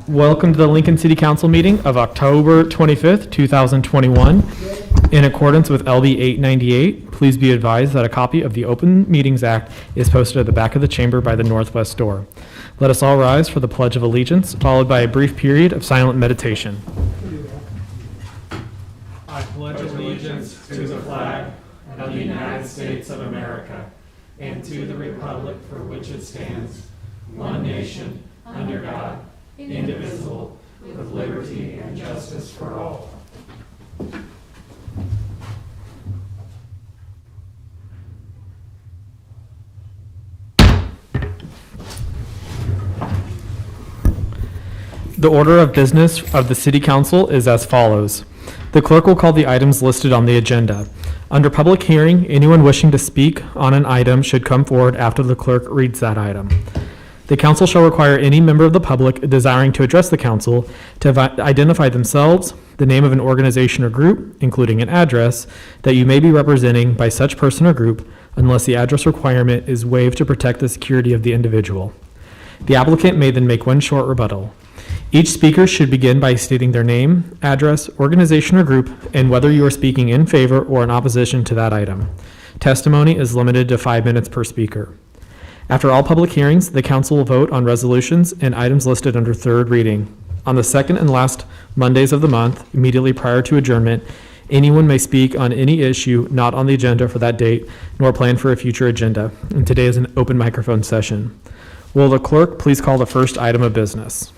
Welcome to the Lincoln City Council meeting of October 25th, 2021. In accordance with LB 898, please be advised that a copy of the Open Meetings Act is posted at the back of the chamber by the northwest door. Let us all rise for the Pledge of Allegiance, followed by a brief period of silent meditation. I pledge allegiance to the flag of the United States of America and to the republic for which it stands, one nation, under God, indivisible, with liberty and justice for all. The order of business of the City Council is as follows. The clerk will call the items listed on the agenda. Under public hearing, anyone wishing to speak on an item should come forward after the clerk reads that item. The council shall require any member of the public desiring to address the council to identify themselves, the name of an organization or group, including an address, that you may be representing by such person or group, unless the address requirement is waived to protect the security of the individual. The applicant may then make one short rebuttal. Each speaker should begin by stating their name, address, organization or group, and whether you are speaking in favor or in opposition to that item. Testimony is limited to 5 minutes per speaker. After all public hearings, the council will vote on resolutions and items listed under third reading. On the second and last Mondays of the month, immediately prior to adjournment, anyone may speak on any issue not on the agenda for that date, nor planned for a future agenda. And today is an open microphone session. Will the clerk please call the first item of business?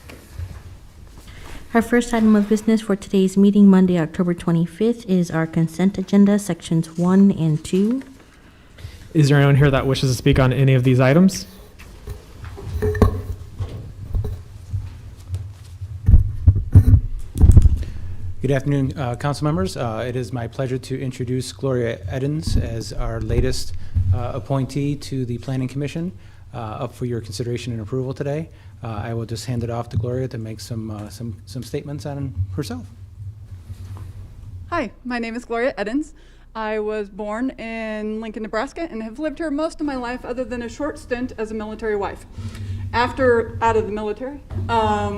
Our first item of business for today's meeting, Monday, October 25th, is our consent agenda, sections 1 and 2. Is there anyone here that wishes to speak on any of these items? Good afternoon, council members. It is my pleasure to introduce Gloria Edens as our latest appointee to the Planning Commission, up for your consideration and approval today. I will just hand it off to Gloria to make some statements on herself. Hi, my name is Gloria Edens. I was born in Lincoln, Nebraska, and have lived here most of my life other than a short stint as a military wife. After out of the military,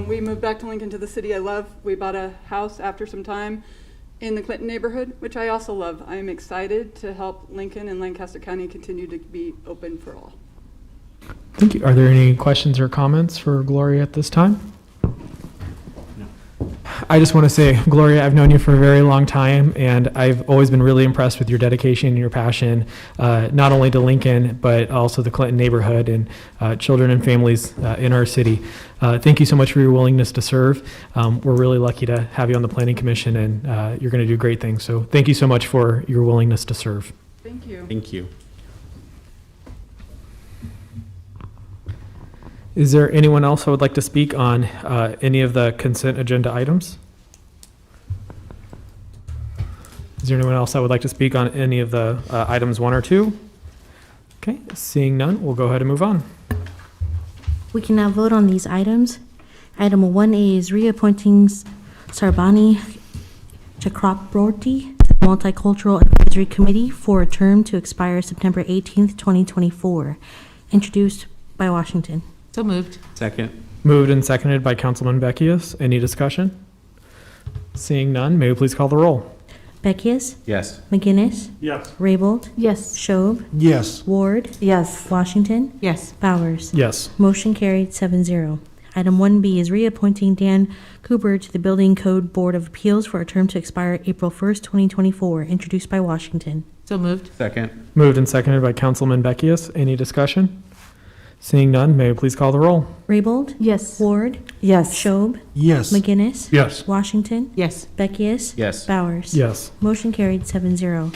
we moved back to Lincoln to the city I love. We bought a house after some time in the Clinton neighborhood, which I also love. I am excited to help Lincoln and Lancaster County continue to be open for all. Thank you. Are there any questions or comments for Gloria at this time? I just want to say, Gloria, I've known you for a very long time, and I've always been really impressed with your dedication and your passion, not only to Lincoln, but also the Clinton neighborhood and children and families in our city. Thank you so much for your willingness to serve. We're really lucky to have you on the Planning Commission, and you're going to do great things. So thank you so much for your willingness to serve. Thank you. Thank you. Is there anyone else who would like to speak on any of the consent agenda items? Is there anyone else that would like to speak on any of the items 1 or 2? Okay, seeing none, we'll go ahead and move on. We can now vote on these items. Item 1A is reappointing Sarbani Chakraborty to the Multicultural Advisory Committee for a term to expire September 18th, 2024. Introduced by Washington. So moved. Second. Moved and seconded by Councilman Beckius. Any discussion? Seeing none, may we please call the roll? Beckius, Yes. McGinnis, Yes. Raybold, Yes. Schob, Yes. Ward, Yes. Washington, Yes. Bowers. Yes. Motion carried 7-0. Item 1B is reappointing Dan Cooper to the Building Code Board of Appeals for a term to expire April 1st, 2024. Introduced by Washington. So moved. Second. Moved and seconded by Councilman Beckius. Any discussion? Seeing none, may we please call the roll? Raybold, Yes. Ward, Yes. Schob, Yes. McGinnis, Yes. Washington, Yes. Beckius, Yes. Bowers. Yes. Motion carried 7-0.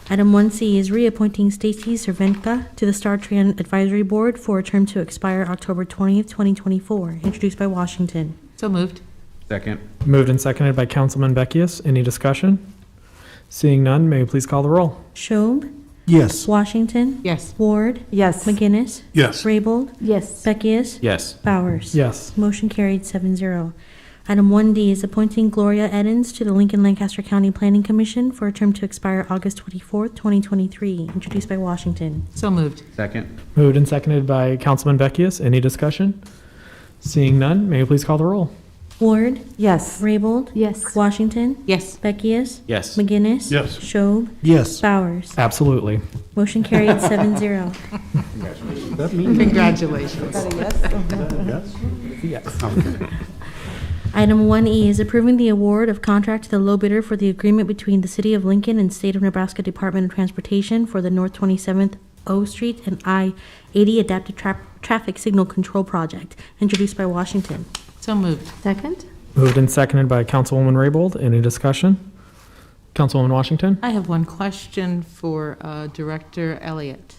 Item 1C is reappointing Stacy Cervenka to the Star Trend Advisory Board for a term to expire October 20th, 2024. Introduced by Washington. So moved. Second. Moved and seconded by Councilman Beckius. Any discussion? Seeing none, may we please call the roll? Schob, Yes. Washington, Yes. Ward, Yes. McGinnis, Yes. Raybold, Yes. Beckius, Yes. Bowers. Yes. Motion carried 7-0. Item 1D is appointing Gloria Edens to the Lincoln Lancaster County Planning Commission for a term to expire August 24th, 2023. Introduced by Washington. So moved. Second. Moved and seconded by Councilman Beckius. Any discussion? Seeing none, may we please call the roll? Ward, Yes. Raybold, Yes. Washington, Yes. Beckius, Yes. McGinnis. Yes. Schob, Yes. Bowers. Absolutely. Motion carried 7-0. Congratulations. Yes. Item 1E is approving the award of contract to the low bidder for the agreement between the City of Lincoln and State of Nebraska Department of Transportation for the North 27th O Street and I-80 Adaptive Traffic Signal Control Project, introduced by Washington. So moved. Second? Moved and seconded by Councilwoman Raybold. Any discussion? Councilwoman Washington? I have one question for Director Elliott.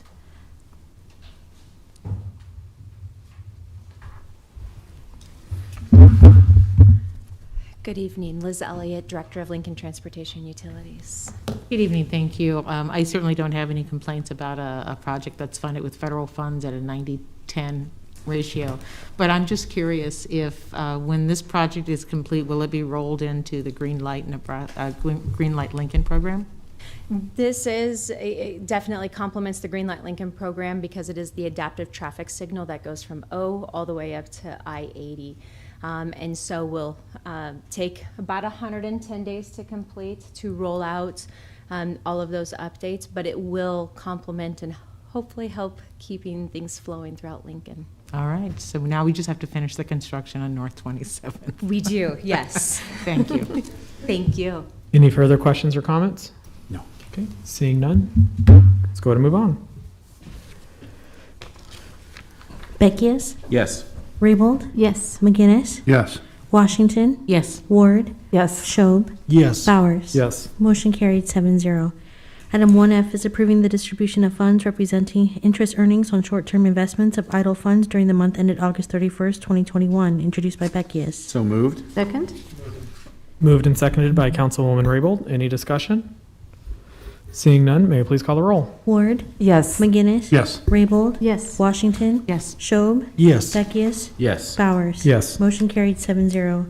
Good evening, Liz Elliott, Director of Lincoln Transportation Utilities. Good evening, thank you. I certainly don't have any complaints about a project that's funded with federal funds at a 90-10 ratio. But I'm just curious if, when this project is complete, will it be rolled into the Green Light Lincoln program? This is definitely complements the Green Light Lincoln program because it is the adaptive traffic signal that goes from O all the way up to I-80. And so we'll take about 110 days to complete to roll out all of those updates, but it will complement and hopefully help keeping things flowing throughout Lincoln. All right, so now we just have to finish the construction on North 27th. We do, yes. Thank you. Thank you. Any further questions or comments? No. Okay, seeing none, let's go ahead and move on. Beckius, Yes. Raybold, Yes. McGinnis, Yes. Washington, Yes. Ward, Yes. Schob, Yes. Bowers. Yes. Motion carried 7-0. Item 1F is approving the distribution of funds representing interest earnings on short-term investments of idle funds during the month ended August 31st, 2021, introduced by Beckius. So moved? Second? Moved and seconded by Councilwoman Raybold. Any discussion? Seeing none, may I please call the roll? Ward, Yes. McGinnis, Yes. Raybold, Yes. Washington, Yes. Schob, Yes. Beckius, Yes. Bowers. Yes. Motion carried 7-0.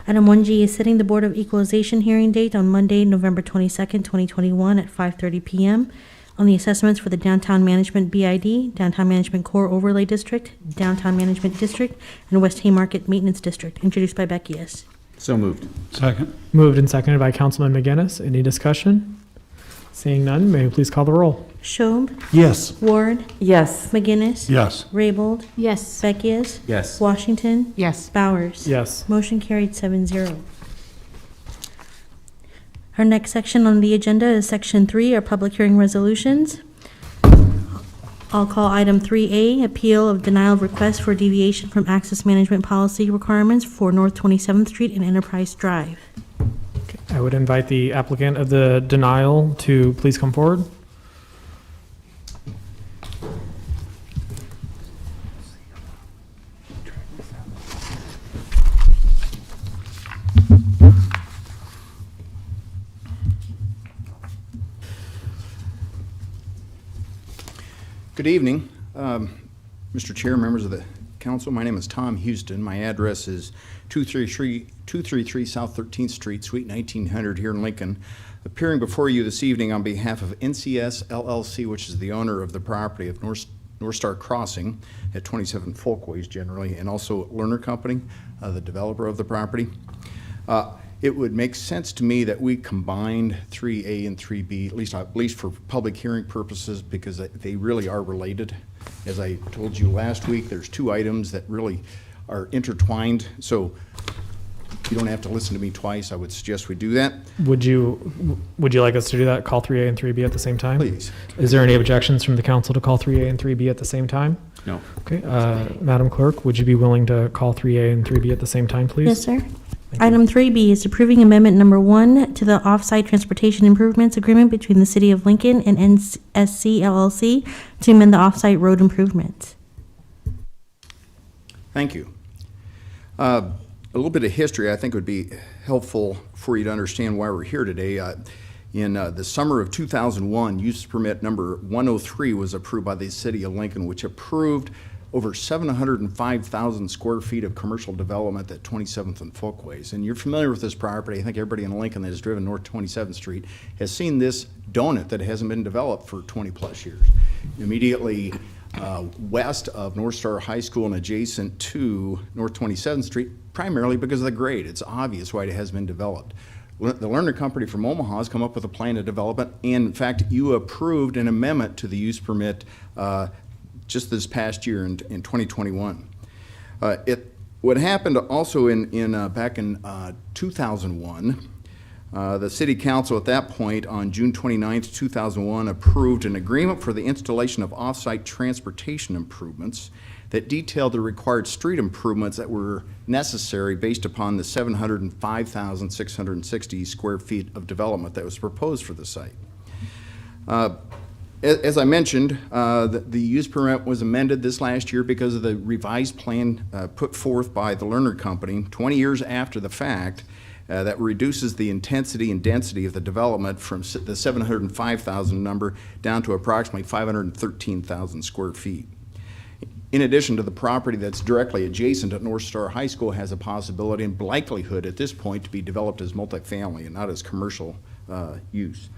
Item 1G is setting the Board of Equalization hearing date on Monday, November 22nd, 2021 at 5:30 PM on the assessments for the Downtown Management BID, Downtown Management Core Overlay District, Downtown Management District, and West Haymarket Maintenance District, introduced by Beckius. So moved. Second? Moved and seconded by Councilman McGinnis. Any discussion? Seeing none, may I please call the roll? Schob, Yes. Ward, Yes. McGinnis, Yes. Raybold, Yes. Beckius, Yes. Washington, Yes. Bowers. Yes. Motion carried 7-0. Our next section on the agenda is Section 3, our public hearing resolutions. I'll call item 3A, appeal of denial of request for deviation from access management policy requirements for North 27th Street and Enterprise Drive. I would invite the applicant of the denial to please come forward. Good evening, Mr. Chair, members of the council. My name is Tom Houston. My address is 233 South 13th Street, Suite 1900 here in Lincoln. Appearing before you this evening on behalf of NCS LLC, which is the owner of the property of North Star Crossing at 27 Folkways generally, and also Lerner Company, the developer of the property. It would make sense to me that we combined 3A and 3B, at least for public hearing purposes, because they really are related. As I told you last week, there's two items that really are intertwined, so you don't have to listen to me twice. I would suggest we do that. Would you like us to do that? Call 3A and 3B at the same time? Please. Is there any objections from the council to call 3A and 3B at the same time? No. Okay, Madam Clerk, would you be willing to call 3A and 3B at the same time, please? Yes, sir. Item 3B is approving amendment number 1 to the off-site transportation improvements agreement between the City of Lincoln and NSC LLC to amend the off-site road improvements. Thank you. A little bit of history I think would be helpful for you to understand why we're here today. In the summer of 2001, use permit number 103 was approved by the City of Lincoln, which approved over 705,000 square feet of commercial development at 27th and Folkways. And you're familiar with this property. I think everybody in Lincoln that has driven North 27th Street has seen this donut that hasn't been developed for 20 plus years. Immediately west of North Star High School and adjacent to North 27th Street, primarily because of the grade. It's obvious why it has been developed. The Lerner Company from Omaha has come up with a plan of development, and in fact, you approved an amendment to the use permit just this past year in 2021. What happened also back in 2001, the City Council at that point on June 29th, 2001 approved an agreement for the installation of off-site transportation improvements that detailed the required street improvements that were necessary based upon the 705,660 square feet of development that was proposed for the site. As I mentioned, the use permit was amended this last year because of the revised plan put forth by the Lerner Company 20 years after the fact that reduces the intensity and density of the development from the 705,000 number down to approximately 513,000 square feet. In addition to the property that's directly adjacent to North Star High School has a possibility and likelihood at this point to be developed as multifamily and not as commercial use.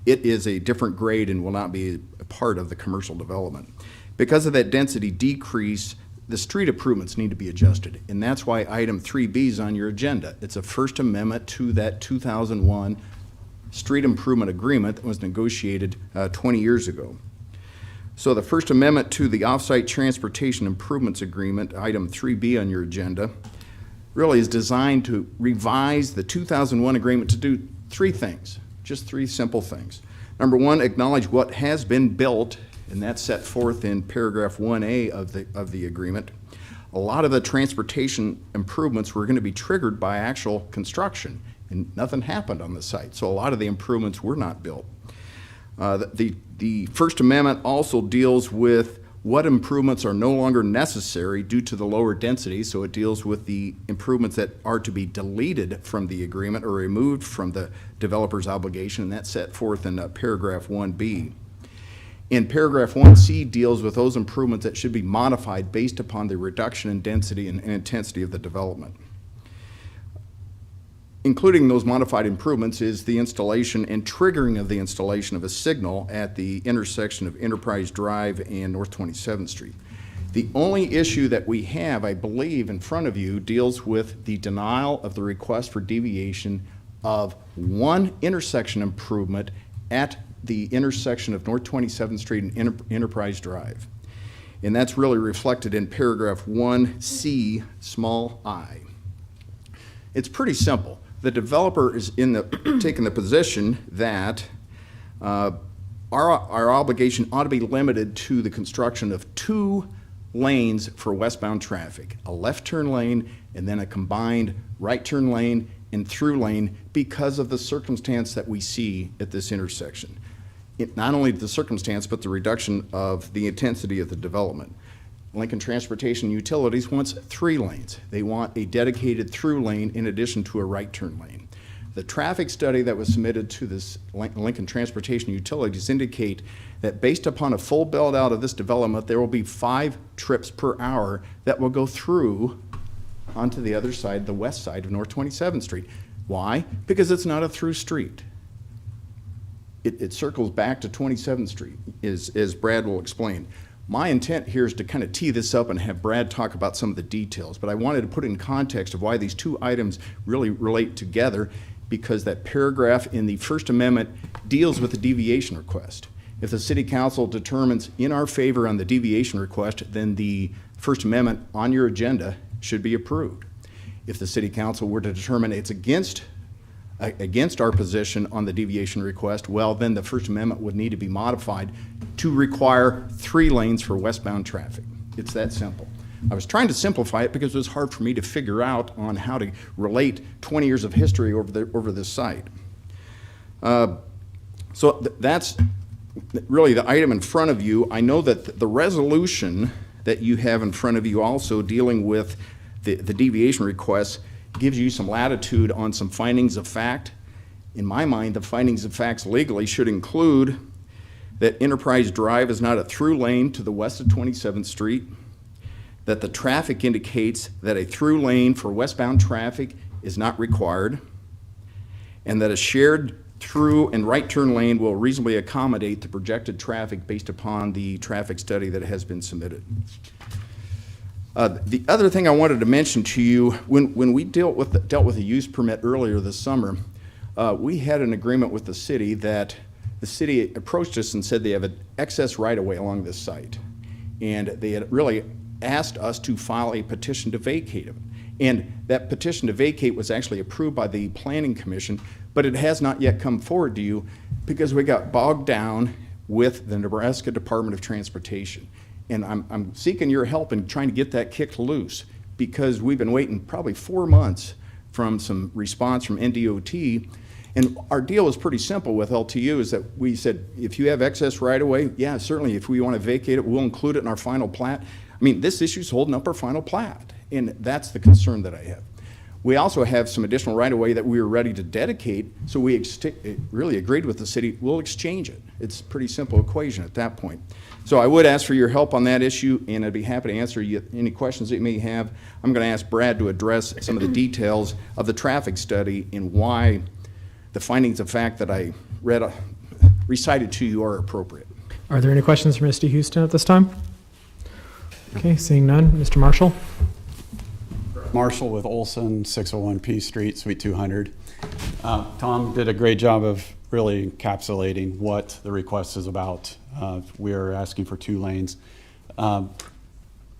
It is a different grade and will not be a part of the commercial development. Because of that density decrease, the street improvements need to be adjusted, and that's why item 3B is on your agenda. It's a First Amendment to that 2001 street improvement agreement that was negotiated 20 years ago. So the First Amendment to the Off-Site Transportation Improvements Agreement, item 3B on your agenda, really is designed to revise the 2001 agreement to do three things, just three simple things. Number one, acknowledge what has been built, and that's set forth in paragraph 1A of the agreement. A lot of the transportation improvements were going to be triggered by actual construction, and nothing happened on the site, so a lot of the improvements were not built. The First Amendment also deals with what improvements are no longer necessary due to the lower density, so it deals with the improvements that are to be deleted from the agreement or removed from the developer's obligation, and that's set forth in paragraph 1B. In paragraph 1C deals with those improvements that should be modified based upon the reduction in density and intensity of the development. Including those modified improvements is the installation and triggering of the installation of a signal at the intersection of Enterprise Drive and North 27th Street. The only issue that we have, I believe, in front of you deals with the denial of the request for deviation of one intersection improvement at the intersection of North 27th Street and Enterprise Drive. And that's really reflected in paragraph 1C, small I. It's pretty simple. The developer is taking the position that our obligation ought to be limited to the construction of 2 lanes for westbound traffic, a left turn lane and then a combined right turn lane and through lane because of the circumstance that we see at this intersection. Not only the circumstance, but the reduction of the intensity of the development. Lincoln Transportation Utilities wants 3 lanes. They want a dedicated through lane in addition to a right turn lane. The traffic study that was submitted to this Lincoln Transportation Utilities indicate that based upon a full build out of this development, there will be 5 trips per hour that will go through onto the other side, the west side of North 27th Street. Why? Because it's not a through street. It circles back to 27th Street, as Brad will explain. My intent here is to kind of tee this up and have Brad talk about some of the details, but I wanted to put it in context of why these 2 items really relate together, because that paragraph in the First Amendment deals with the deviation request. If the City Council determines in our favor on the deviation request, then the First Amendment on your agenda should be approved. If the City Council were to determine it's against our position on the deviation request, well, then the First Amendment would need to be modified to require 3 lanes for westbound traffic. It's that simple. I was trying to simplify it because it was hard for me to figure out on how to relate 20 years of history over this site. That's really the item in front of you. I know that the resolution that you have in front of you also dealing with the deviation requests gives you some latitude on some findings of fact. In my mind, the findings of facts legally should include that Enterprise Drive is not a through lane to the west of 27th Street, that the traffic indicates that a through lane for westbound traffic is not required, and that a shared through and right turn lane will reasonably accommodate the projected traffic based upon the traffic study that has been submitted. The other thing I wanted to mention to you, when we dealt with a use permit earlier this summer, we had an agreement with the city that the city approached us and said they have an excess right-of-way along this site. And they had really asked us to file a petition to vacate it. And that petition to vacate was actually approved by the Planning Commission, but it has not yet come forward to you because we got bogged down with the Nebraska Department of Transportation. And I'm seeking your help in trying to get that kicked loose because we've been waiting probably 4 months from some response from NDOT. And our deal was pretty simple with LTU is that we said, if you have excess right-of-way, yeah, certainly if we want to vacate it, we'll include it in our final plat. I mean, this issue's holding up our final plat, and that's the concern that I have. We also have some additional right-of-way that we were ready to dedicate, so we really agreed with the city, we'll exchange it. It's a pretty simple equation at that point. So I would ask for your help on that issue, and I'd be happy to answer any questions that you may have. I'm going to ask Brad to address some of the details of the traffic study and why the findings of fact that I recited to you are appropriate. Are there any questions for Mr. Houston at this time? Okay, seeing none. Mr. Marshall? Marshall with Olson, 601 P Street, Suite 200. Tom did a great job of really encapsulating what the request is about. We are asking for 2 lanes.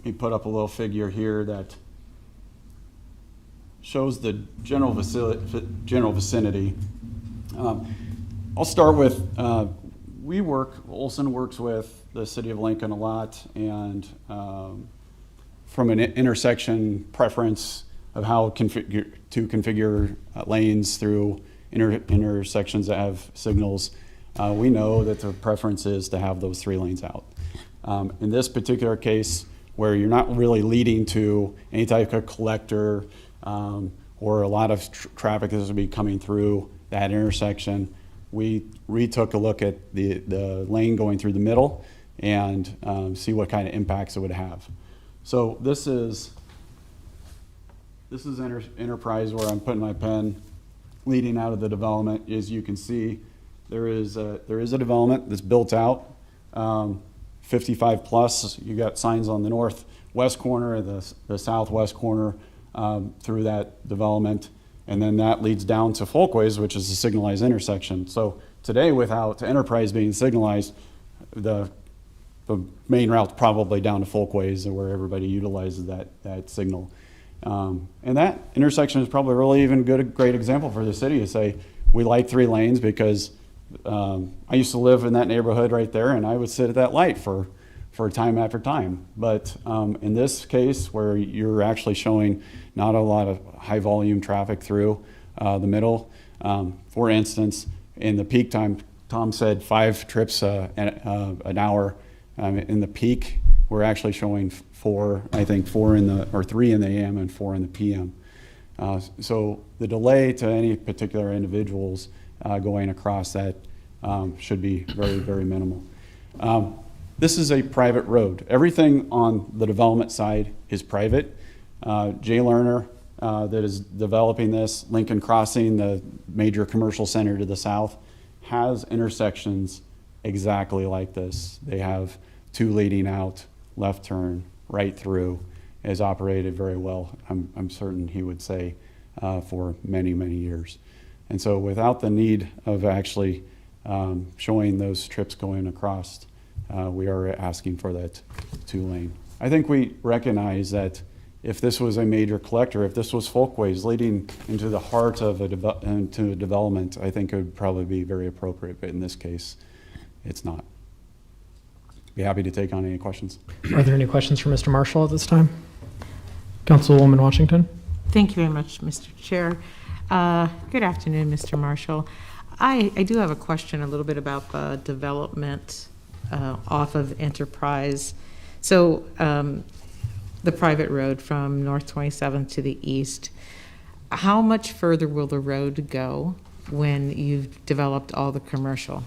He put up a little figure here that shows the general vicinity. I'll start with, Olson works with the city of Lincoln a lot, and from an intersection preference of how to configure lanes through intersections that have signals, we know that the preference is to have those 3 lanes out. In this particular case, where you're not really leading to any type of collector or a lot of traffic that's going to be coming through that intersection, we took a look at the lane going through the middle and see what kind of impacts it would have. So this is Enterprise where I'm putting my pen leading out of the development. As you can see, there is a development that's built out, 55 plus. You got signs on the northwest corner, the southwest corner through that development. And then that leads down to Folkways, which is a signalized intersection. So today, without Enterprise being signalized, the main route's probably down to Folkways where everybody utilizes that signal. And that intersection is probably really even a great example for the city to say, we like 3 lanes because I used to live in that neighborhood right there and I would sit at that light for time after time. But in this case where you're actually showing not a lot of high volume traffic through the middle, for instance, in the peak time, Tom said 5 trips an hour. In the peak, we're actually showing 4, I think 3 in the AM and 4 in the PM. So the delay to any particular individuals going across that should be very, very minimal. This is a private road. Everything on the development side is private. Jay Lerner, that is developing this, Lincoln Crossing, the major commercial center to the south, has intersections exactly like this. They have 2 leading out, left turn, right through, is operated very well, I'm certain he would say, for many, many years. And so without the need of actually showing those trips going across, we are asking for that 2 lane. I think we recognize that if this was a major collector, if this was Folkways leading into the heart of into a development, I think it would probably be very appropriate, but in this case, it's not. Be happy to take on any questions. Are there any questions for Mr. Marshall at this time? Councilwoman Washington? Thank you very much, Mr. Chair. Good afternoon, Mr. Marshall. I do have a question a little bit about the development off of Enterprise. So the private road from North 27th to the east, how much further will the road go when you've developed all the commercial?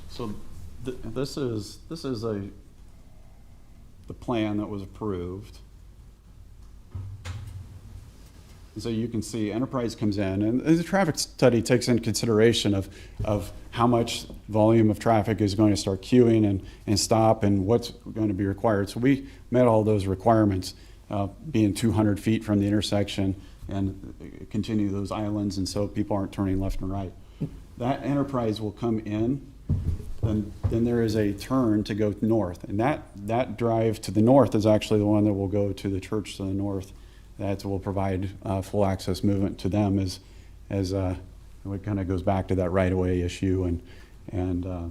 So this is the plan that was approved. And so you can see Enterprise comes in, and the traffic study takes into consideration of how much volume of traffic is going to start queuing and stop and what's going to be required. So we met all those requirements, being 200 feet from the intersection and continue those islands, and so people aren't turning left and right. That Enterprise will come in, then there is a turn to go north, and that drive to the north is actually the one that will go to the church to the north. That will provide full access movement to them as it kind of goes back to that right-of-way issue and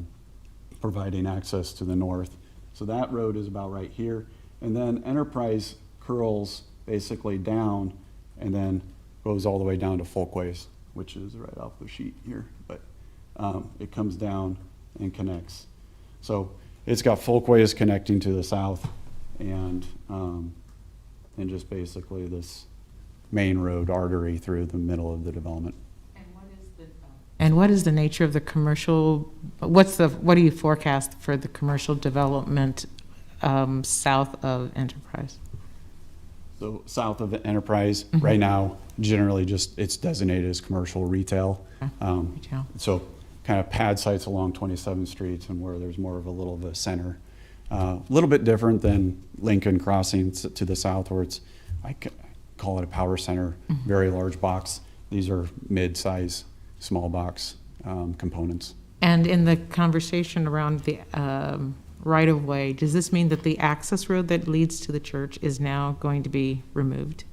providing access to the north. So that road is about right here, and then Enterprise curls basically down and then goes all the way down to Folkways, which is right off the sheet here, but it comes down and connects. So it's got Folkways connecting to the south and just basically this main road artery through the middle of the development. And what is the nature of the commercial, what do you forecast for the commercial development south of Enterprise? So south of Enterprise, right now, generally just, it's designated as commercial retail. Retail. So kind of pad sites along 27th Street and where there's more of a little of a center. A little bit different than Lincoln Crossing to the south, where it's, I call it a power center, very large box. These are mid-size, small box components. And in the conversation around the right-of-way, does this mean that the access road that leads to the church is now going to be removed?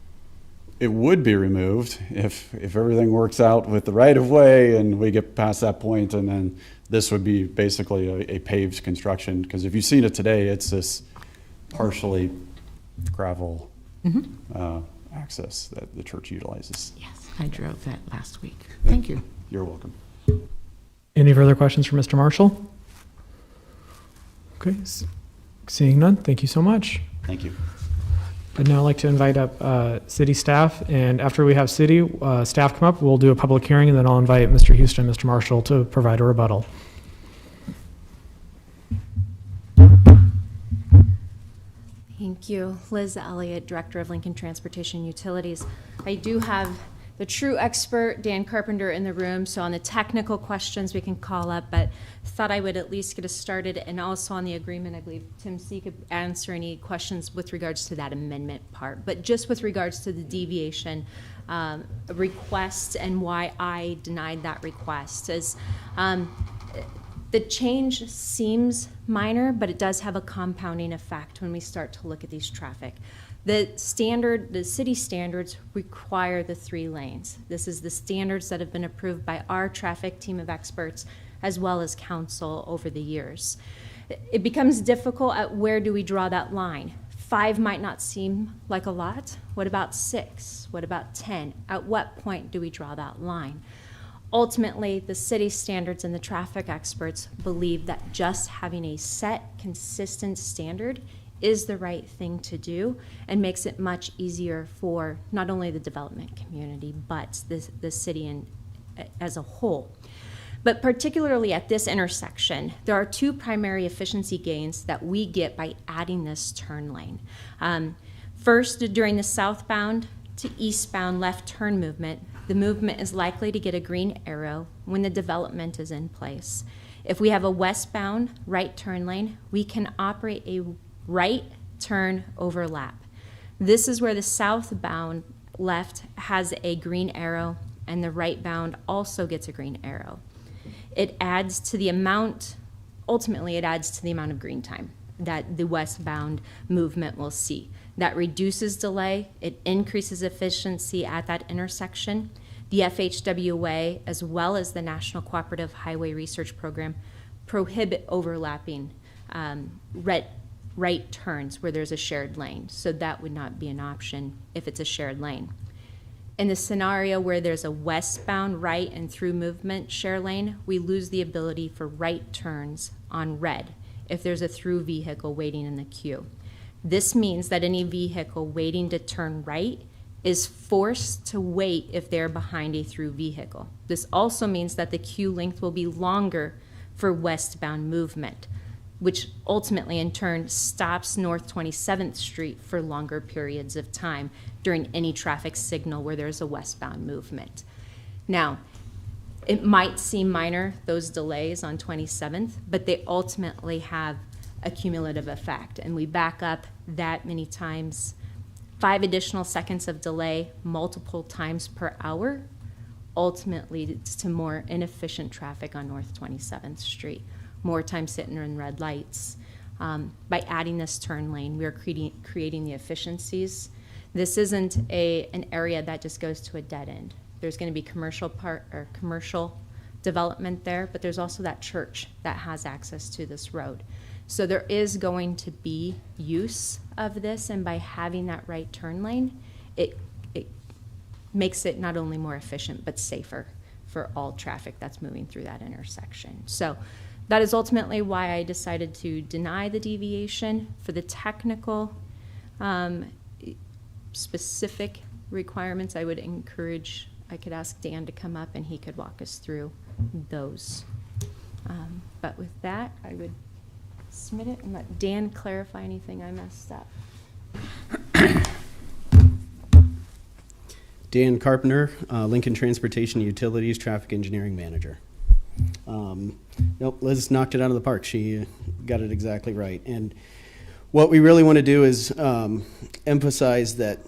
It would be removed if everything works out with the right-of-way and we get past that point, and then this would be basically a paved construction, because if you've seen it today, it's this partially gravel access that the church utilizes. Yes, I drove that last week. Thank you. You're welcome. Any further questions for Mr. Marshall? Okay, seeing none, thank you so much. Thank you. I'd now like to invite up city staff, and after we have city staff come up, we'll do a public hearing, and then I'll invite Mr. Houston and Mr. Marshall to provide a rebuttal. Thank you. Liz Elliott, Director of Lincoln Transportation Utilities. I do have the true expert, Dan Carpenter, in the room, so on the technical questions we can call up, but thought I would at least get us started. And also on the agreement, I believe Tim C. could answer any questions with regards to that amendment part. But just with regards to the deviation request and why I denied that request is the change seems minor, but it does have a compounding effect when we start to look at these traffic. The city standards require the 3 lanes. This is the standards that have been approved by our traffic team of experts as well as council over the years. It becomes difficult at where do we draw that line. 5 might not seem like a lot. What about 6? What about 10? At what point do we draw that line? Ultimately, the city standards and the traffic experts believe that just having a set, consistent standard is the right thing to do and makes it much easier for not only the development community, but the city as a whole. But particularly at this intersection, there are 2 primary efficiency gains that we get by adding this turn lane. First, during the southbound to eastbound left turn movement, the movement is likely to get a green arrow when the development is in place. If we have a westbound right turn lane, we can operate a right turn overlap. This is where the southbound left has a green arrow and the rightbound also gets a green arrow. It adds to the amount, ultimately it adds to the amount of green time that the westbound movement will see. That reduces delay, it increases efficiency at that intersection. The FHWA, as well as the National Cooperative Highway Research Program, prohibit overlapping right turns where there's a shared lane. So that would not be an option if it's a shared lane. In the scenario where there's a westbound right and through movement share lane, we lose the ability for right turns on red if there's a through vehicle waiting in the queue. This means that any vehicle waiting to turn right is forced to wait if they're behind a through vehicle. This also means that the queue length will be longer for westbound movement. which ultimately in turn stops North 27th Street for longer periods of time during any traffic signal where there's a westbound movement. Now, it might seem minor, those delays on 27th, but they ultimately have a cumulative effect. And we back up that many times, 5 additional seconds of delay multiple times per hour ultimately leads to more inefficient traffic on North 27th Street, more time sitting in red lights. By adding this turn lane, we are creating the efficiencies. This isn't an area that just goes to a dead end. There's going to be commercial development there, but there's also that church that has access to this road. So there is going to be use of this, and by having that right turn lane, it makes it not only more efficient, but safer for all traffic that's moving through that intersection. So that is ultimately why I decided to deny the deviation. For the technical specific requirements, I would encourage, I could ask Dan to come up and he could walk us through those. But with that, I would submit it and let Dan clarify anything I messed up. Dan Carpenter, Lincoln Transportation Utilities Traffic Engineering Manager. Nope, Liz knocked it out of the park. She got it exactly right. And what we really want to do is emphasize that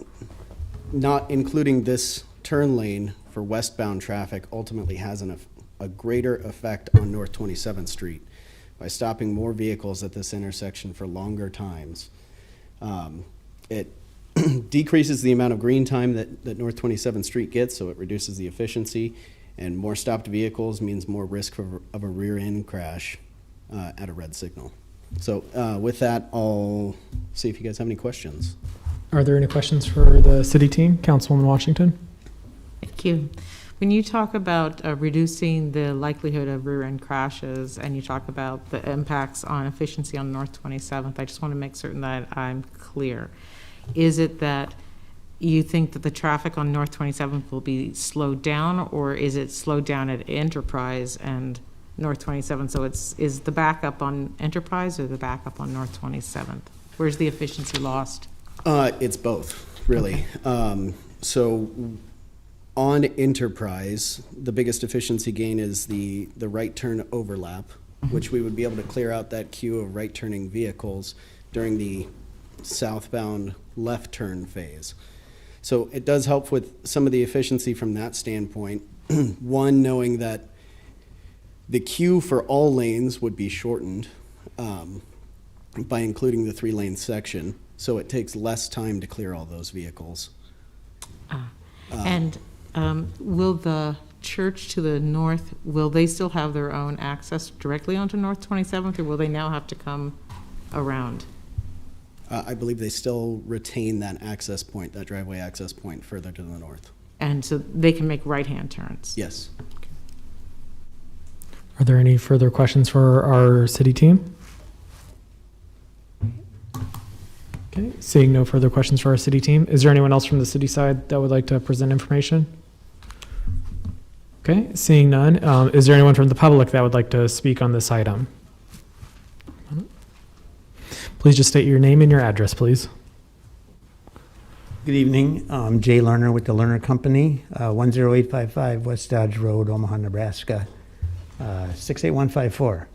not including this turn lane for westbound traffic ultimately has a greater effect on North 27th Street by stopping more vehicles at this intersection for longer times. It decreases the amount of green time that North 27th Street gets, so it reduces the efficiency, and more stopped vehicles means more risk of a rear end crash at a red signal. So with that, I'll see if you guys have any questions. Are there any questions for the city team? Councilwoman Washington? Thank you. When you talk about reducing the likelihood of rear-end crashes and you talk about the impacts on efficiency on North 27th, I just want to make certain that I'm clear. Is it that you think that the traffic on North 27th will be slowed down, or is it slowed down at Enterprise and North 27th? So is the backup on Enterprise or the backup on North 27th? Where's the efficiency lost? It's both, really. Okay. So on Enterprise, the biggest efficiency gain is the right turn overlap, which we would be able to clear out that queue of right turning vehicles during the southbound left turn phase. So it does help with some of the efficiency from that standpoint. One, knowing that the queue for all lanes would be shortened by including the 3-lane section, so it takes less time to clear all those vehicles. Will the church to the north, will they still have their own access directly onto North 27th, or will they now have to come around? I believe they still retain that access point, that driveway access point further to the north. And so they can make right-hand turns? Yes. Are there any further questions for our city team? Okay, seeing no further questions for our city team, is there anyone else from the city side that would like to present information? Okay, seeing none, is there anyone from the public that would like to speak on this item? Please just state your name and your address, please. Good evening. I'm Jay Lerner with the Lerner Company, 10855 West Dodge Road, Omaha, Nebraska, 68154.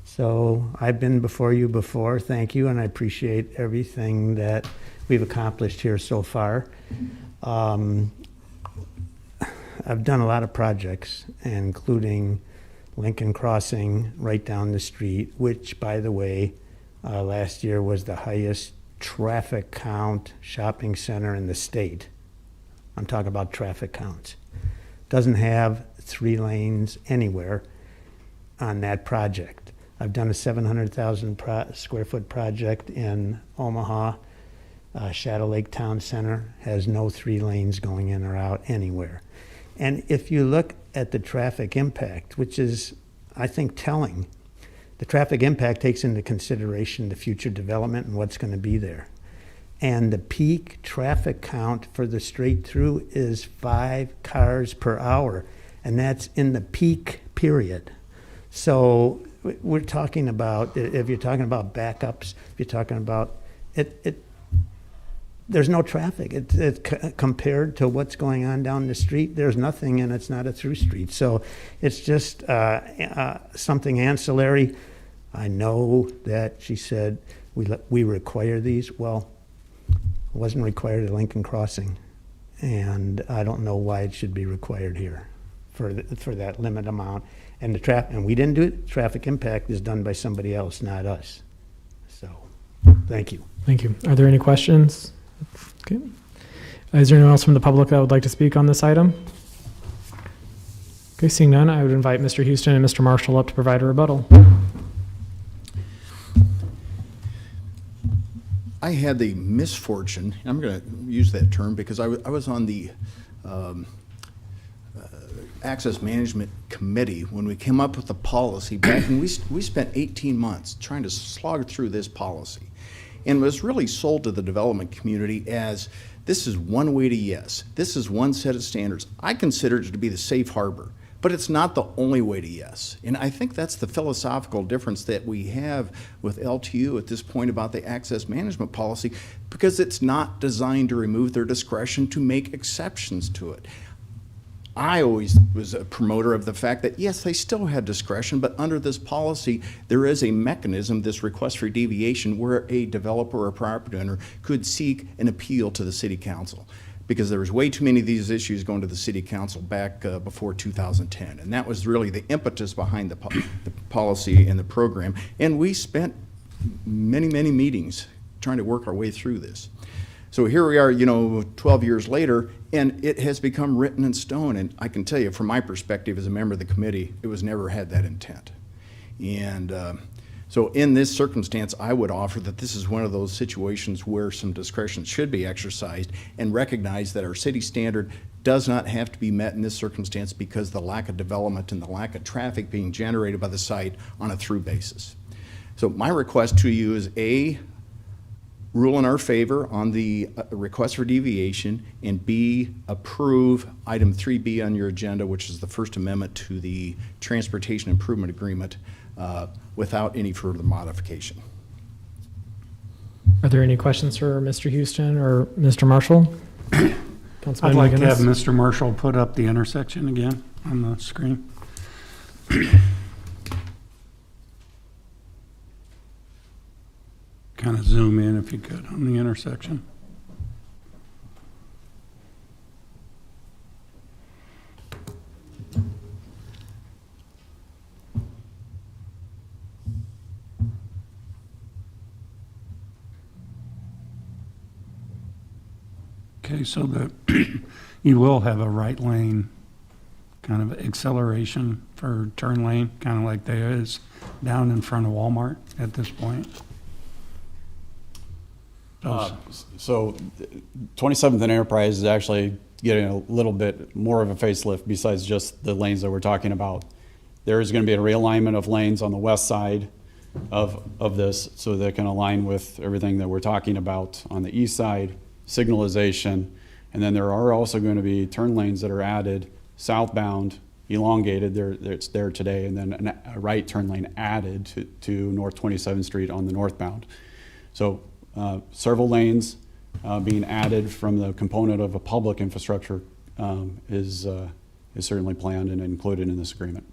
So I've been before you before. Thank you, and I appreciate everything that we've accomplished here so far. I've done a lot of projects, including Lincoln Crossing right down the street, which, by the way, last year was the highest traffic count shopping center in the state. I'm talking about traffic counts. Doesn't have 3 lanes anywhere on that project. I've done a 700,000 square foot project in Omaha. Shadow Lake Town Center has no 3 lanes going in or out anywhere. And if you look at the traffic impact, which is, I think, telling, the traffic impact takes into consideration the future development and what's going to be there. And the peak traffic count for the straight through is 5 cars per hour, and that's in the peak period. So we're talking about, if you're talking about backups, if you're talking about, there's no traffic. Compared to what's going on down the street, there's nothing, and it's not a through street. So it's just something ancillary. I know that she said we require these. Well, it wasn't required at Lincoln Crossing, and I don't know why it should be required here for that limit amount. And and we didn't do it. Traffic impact is done by somebody else, not us. So, thank you. Thank you. Are there any questions? Okay. Is there anyone else from the public that would like to speak on this item? Okay, seeing none, I would invite Mr. Houston and Mr. Marshall up to provide a rebuttal. I had the misfortune, and I'm going to use that term because I was on the Access Management Committee when we came up with the policy back, and we spent 18 months trying to slog through this policy. And it was really sold to the development community as this is one way to yes. This is one set of standards. I consider it to be the safe harbor, but it's not the only way to yes. And I think that's the philosophical difference that we have with LTU at this point about the access management policy, because it's not designed to remove their discretion to make exceptions to it. I always was a promoter of the fact that, yes, they still had discretion, but under this policy, there is a mechanism, this request for deviation, where a developer or property owner could seek an appeal to the city council, because there was way too many of these issues going to the city council back before 2010. And that was really the impetus behind the policy and the program. And we spent many, many meetings trying to work our way through this. So here we are, 12 years later, and it has become written in stone. And I can tell you, from my perspective as a member of the committee, it was never had that intent. And so in this circumstance, I would offer that this is one of those situations where some discretion should be exercised, and recognize that our city standard does not have to be met in this circumstance because the lack of development and the lack of traffic being generated by the site on a through basis. So my request to you is A, rule in our favor on the request for deviation, and B, approve item 3B on your agenda, which is the First Amendment to the Transportation Improvement Agreement, without any further modification. Are there any questions for Mr. Houston or Mr. Marshall? I'd like to have Mr. Marshall put up the intersection again on the screen. Kind of zoom in if you could on the intersection. Okay, so that you will have a right lane kind of acceleration for turn lane, kind of like there is down in front of Walmart at this point. So 27th and Enterprise is actually getting a little bit more of a facelift besides just the lanes that we're talking about. There is going to be a realignment of lanes on the west side of this so that can align with everything that we're talking about on the east side, signalization, and then there are also going to be turn lanes that are added, southbound, elongated, it's there today, and then a right turn lane added to North 27th Street on the northbound. So several lanes being added from the component of a public infrastructure is certainly planned and included in this agreement.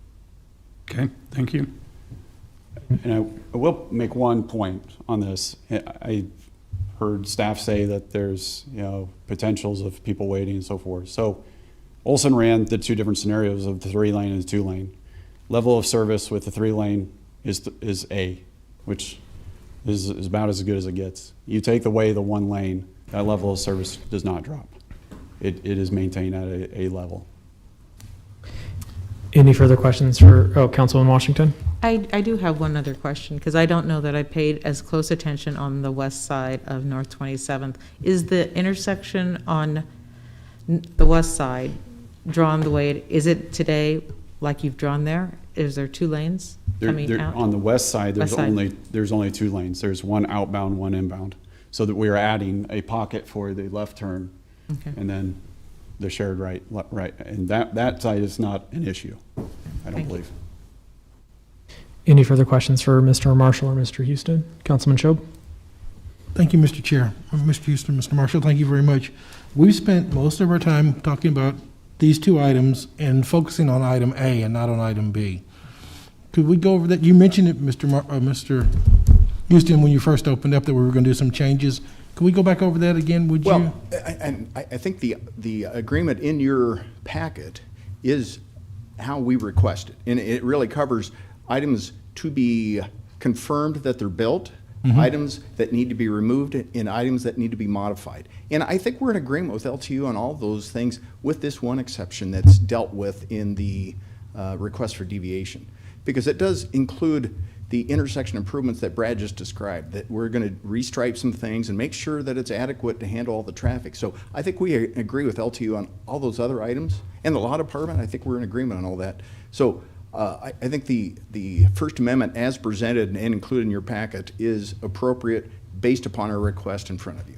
Okay, thank you. And I will make one point on this. I heard staff say that there's potentials of people waiting and so forth. So Olson ran the two different scenarios of the 3-lane and the 2-lane. Level of service with the 3-lane is A, which is about as good as it gets. You take away the 1 lane, that level of service does not drop. It is maintained at a level. Any further questions for Councilman Washington? I do have one other question, because I don't know that I paid as close attention on the west side of North 27th. Is the intersection on the west side drawn the way is it today, like you've drawn there? Is there 2 lanes coming out? On the west side, there's only 2 lanes. There's one outbound, one inbound. So that we're adding a pocket for the left turn, Okay. and then the shared right, and that side is not an issue, I don't Thank you. believe. Any further questions for Mr. Marshall or Mr. Houston? Councilman Shob? Thank you, Mr. Chair. Mr. Houston, Mr. Marshall, thank you very much. We've spent most of our time talking about these two items and focusing on item A and not on item B. Could we go over that? You mentioned it, Mr. Houston, when you first opened up that we were going to do some changes. Can we go back over that again, would you? Well, I think the agreement in your packet is how we request it. And it really covers items to be confirmed that they're built, items that need to be removed, and items that need to be modified. And I think we're in agreement with LTU on all those things, with this one exception that's dealt with in the request for deviation. Because it does include the intersection improvements that Brad just described, that we're going to restripe some things and make sure that it's adequate to handle all the traffic. So I think we agree with LTU on all those other items. And the law department, I think we're in agreement on all that. So I think the First Amendment as presented and included in your packet is appropriate based upon our request in front of you.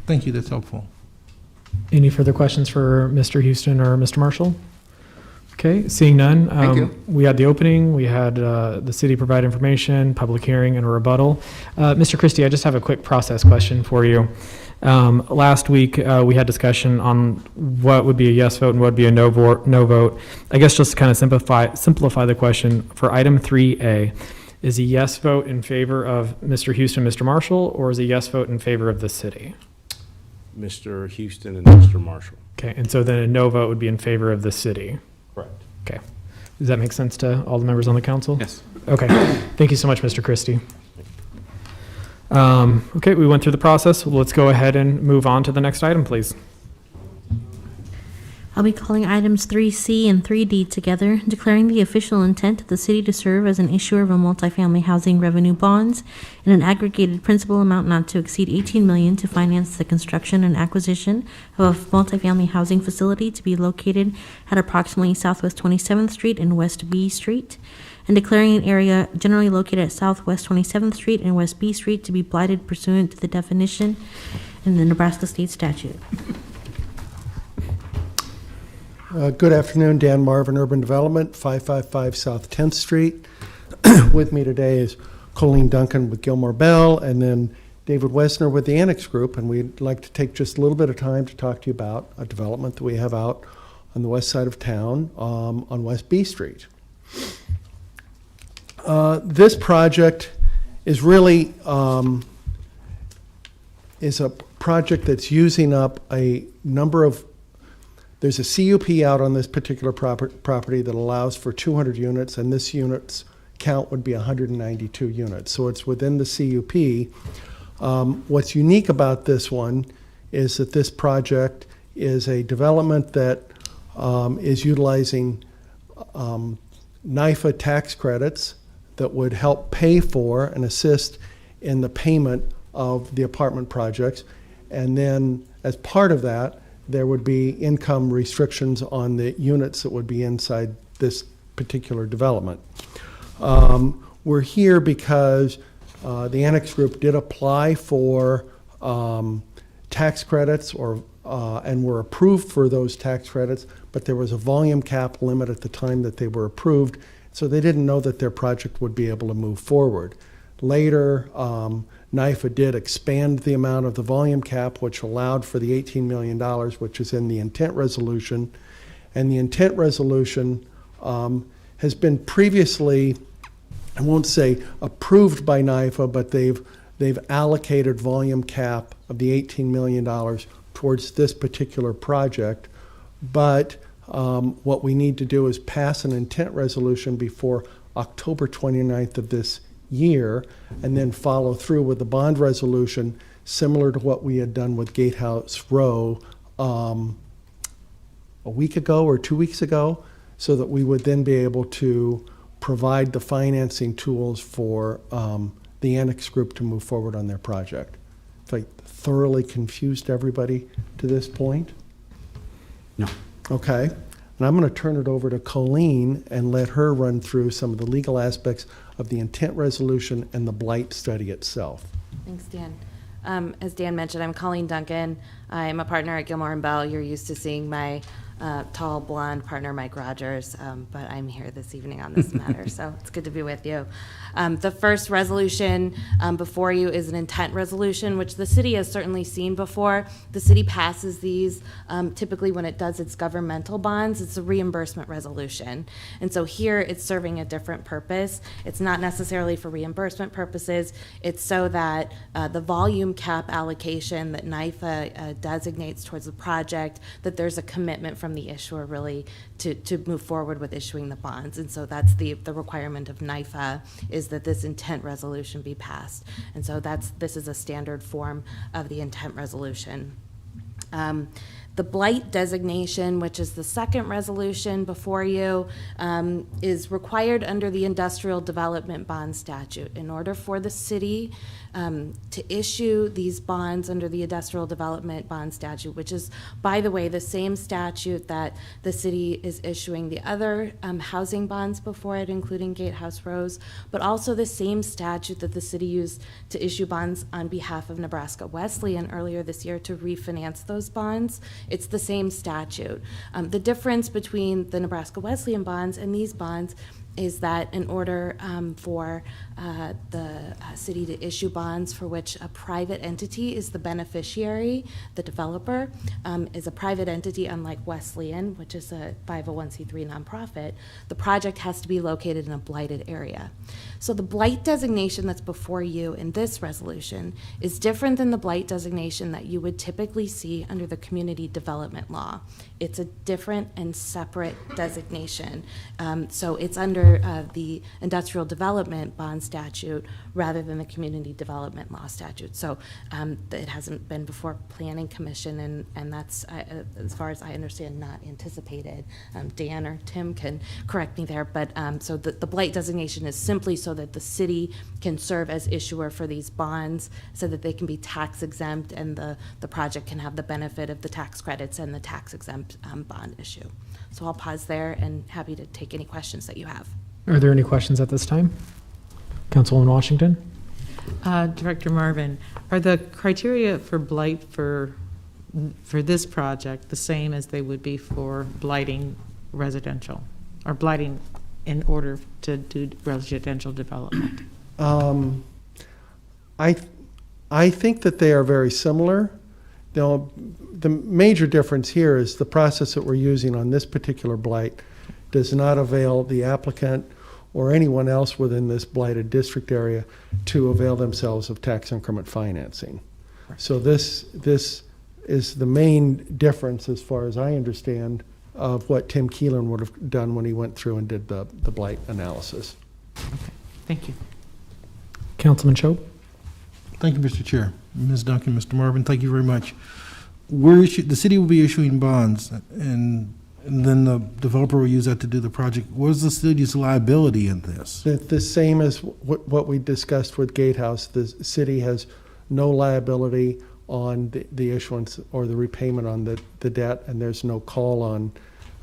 Thank you, that's helpful. Any further questions for Mr. Houston or Mr. Marshall? Okay, seeing none. Thank you. We had the opening, we had the city provide information, public hearing, and a rebuttal. Mr. Christie, I just have a quick process question for you. Last week, we had discussion on what would be a yes vote and what would be a no vote. I guess just to kind of simplify the question, for item 3A, is a yes vote in favor of Mr. Houston, Mr. Marshall, or is a yes vote in favor of the city? Mr. Houston and Mr. Marshall. Okay, and so then a no vote would be in favor of the city? Correct. Okay. Does that make sense to all the members on the council? Yes. Okay. Thank you so much, Mr. Christie. Okay, we went through the process. Let's go ahead and move on to the next item, please. I'll be calling items 3C and 3D together, declaring the official intent of the city to serve as an issuer of a multifamily housing revenue bonds in an aggregated principal amount not to exceed $18 million to finance the construction and acquisition of a multifamily housing facility to be located at approximately Southwest 27th Street and West B Street, and declaring an area generally located at Southwest 27th Street and West B Street to be blighted pursuant to the definition in the Nebraska state statute. Good afternoon, Dan Marvin, Urban Development, 555 South 10th Street. With me today is Colleen Duncan with Gilmore Bell, and then David Wessner with the Annex Group, and we'd like to take just a little bit of time to talk to you about a development that we have out on the west side of town on West B Street. This project is really is a project that's using up a number of. There's a CUP out on this particular property that allows for 200 units, and this unit's count would be 192 units. So it's within the CUP. What's unique about this one is that this project is a development that is utilizing NIFA tax credits that would help pay for and assist in the payment of the apartment projects. And then as part of that, there would be income restrictions on the units that would be inside this particular development. We're here because the Annex Group did apply for tax credits and were approved for those tax credits, but there was a volume cap limit at the time that they were approved, so they didn't know that their project would be able to move forward. Later, NIFA did expand the amount of the volume cap, which allowed for the $18 million, which is in the intent resolution. And the intent resolution has been previously, I won't say approved by NIFA, but they've allocated volume cap of the $18 million towards this particular project. But what we need to do is pass an intent resolution before October 29th of this year, and then follow through with the bond resolution similar to what we had done with Gatehouse Row a week ago or 2 weeks ago, so that we would then be able to provide the financing tools for the Annex Group to move forward on their project. If I thoroughly confused everybody to this point? No. Okay. And I'm going to turn it over to Colleen and let her run through some of the legal aspects of the intent resolution and the blight study itself. Thanks, Dan. As Dan mentioned, I'm Colleen Duncan. I'm a partner at Gilmore and Bell. You're used to seeing my tall, blonde partner, Mike Rogers, but I'm here this evening on this matter, so it's good to be with you. The first resolution before you is an intent resolution, which the city has certainly seen before. The city passes these typically when it does its governmental bonds. It's a reimbursement resolution. And so here it's serving a different purpose. It's not necessarily for reimbursement purposes. It's so that the volume cap allocation that NIFA designates towards the project, that there's a commitment from the issuer really to move forward with issuing the bonds. And so that's the requirement of NIFA, is that this intent resolution be passed. And so this is a standard form of the intent resolution. The blight designation, which is the second resolution before you, is required under the Industrial Development Bond Statute. In order for the city to issue these bonds under the Industrial Development Bond Statute, which is, by the way, the same statute that the city is issuing the other housing bonds before it, including Gatehouse Rose, but also the same statute that the city used to issue bonds on behalf of Nebraska Wesleyan earlier this year to refinance those bonds. It's the same statute. The difference between the Nebraska Wesleyan bonds and these bonds is that in order for the city to issue bonds for which a private entity is the beneficiary, the developer is a private entity, unlike Wesleyan, which is a 501c3 nonprofit, the project has to be located in a blighted area. So the blight designation that's before you in this resolution is different than the blight designation that you would typically see under the community development law. It's a different and separate designation. So it's under the Industrial Development Bond Statute rather than the Community Development Law Statute. So it hasn't been before Planning Commission, and that's, as far as I understand, not anticipated. Dan or Tim can correct me there, but so the blight designation is simply so that the city can serve as issuer for these bonds so that they can be tax exempt and the project can have the benefit of the tax credits and the tax exempt bond issue. So I'll pause there and happy to take any questions that you have. Are there any questions at this time? Councilwoman Washington? Director Marvin, are the criteria for blight for this project the same as they would be for blighting residential, or blighting in order to do residential development? I think that they are very similar. Now, the major difference here is the process that we're using on this particular blight does not avail the applicant or anyone else within this blighted district area to avail themselves of tax increment financing. Right. So this is the main difference, as far as I understand, of what Tim Keelan would have done when he went through and did the blight analysis. Okay, thank you. Councilman Shope? Thank you, Mr. Chair. Ms. Duncan, Mr. Marvin, thank you very much. The city will be issuing bonds, and then the developer will use that to do the project. What is the city's liability in this? The same as what we discussed with Gatehouse. The city has no liability on the issuance or the repayment on the debt, and there's no call on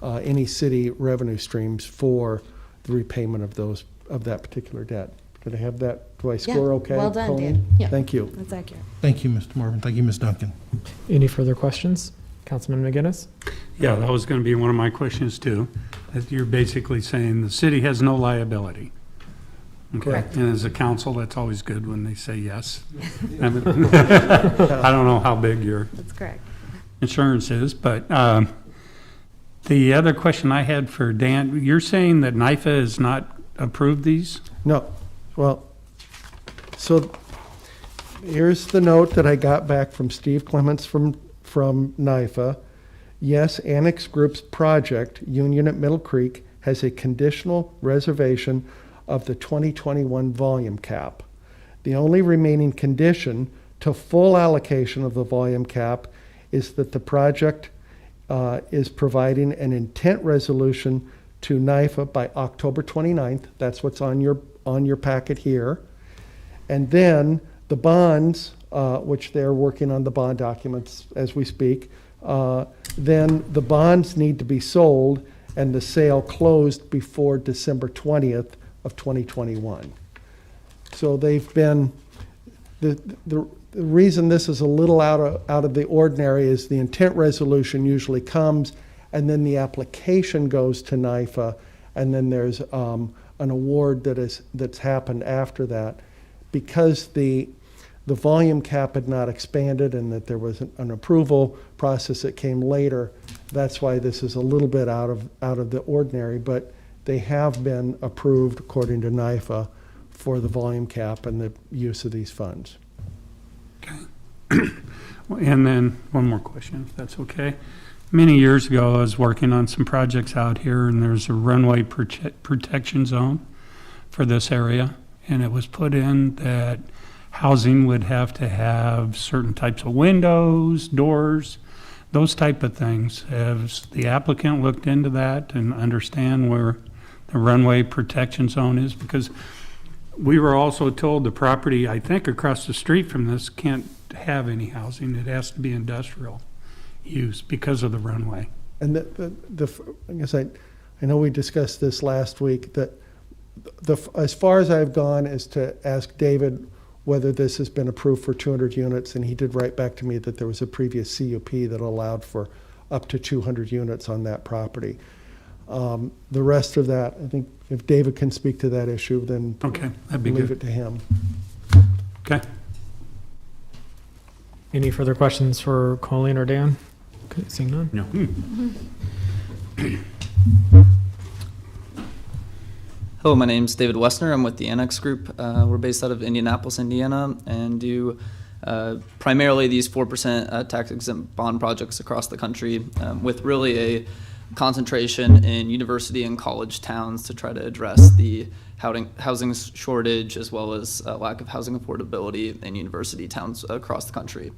any city revenue streams for the repayment of that particular debt. Did I have that? Do I score okay? Well done, Colleen? Dan. Yeah, Thank you. that's accurate. Thank you, Mr. Marvin. Thank you, Ms. Duncan. Any further questions? Councilman McGinnis? Yeah, that was going to be one of my questions too. That you're basically saying the city has no liability. Okay. Correct. And as a council, that's always good when they say yes. I don't know how big your That's correct. insurance is, but the other question I had for Dan, you're saying that NIFA has not approved these? No. Well, so here's the note that I got back from Steve Clements from NIFA. Yes, Annex Group's project, Union at Middle Creek, has a conditional reservation of the 2021 volume cap. The only remaining condition to full allocation of the volume cap is that the project is providing an intent resolution to NIFA by October 29th. That's what's on your packet here. And then the bonds, which they're working on the bond documents as we speak, then the bonds need to be sold and the sale closed before December 20th of 2021. So they've been, the the reason this is a little out of the ordinary is the intent resolution usually comes, and then the application goes to NIFA, and then there's an award that's happened after that. Because the volume cap had not expanded and that there was an approval process that came later, that's why this is a little bit out of the ordinary, but they have been approved according to NIFA for the volume cap and the use of these funds. Okay. And then one more question, if that's okay. Many years ago, I was working on some projects out here, and there's a runway protection zone for this area, and it was put in that housing would have to have certain types of windows, doors, those type of things. Has the applicant looked into that and understand where the runway protection zone is? Because we were also told the property, I think, across the street from this can't have any housing. It has to be industrial use because of the runway. And I guess I know we discussed this last week, that as far as I've gone is to ask David whether this has been approved for 200 units, and he did write back to me that there was a previous CUP that allowed for up to 200 units on that property. The rest of that, I think if David can speak to that issue, then okay, that'd be leave good. it to him. Okay. Any further questions for Colleen or Dan? Okay, seeing none. No. Hello, my name's David Westner. I'm with the Annex Group. We're based out of Indianapolis, Indiana, and do primarily these 4% tax-exempt bond projects across the country, with really a concentration in university and college towns to try to address the housing shortage as well as lack of housing affordability in university towns across the country.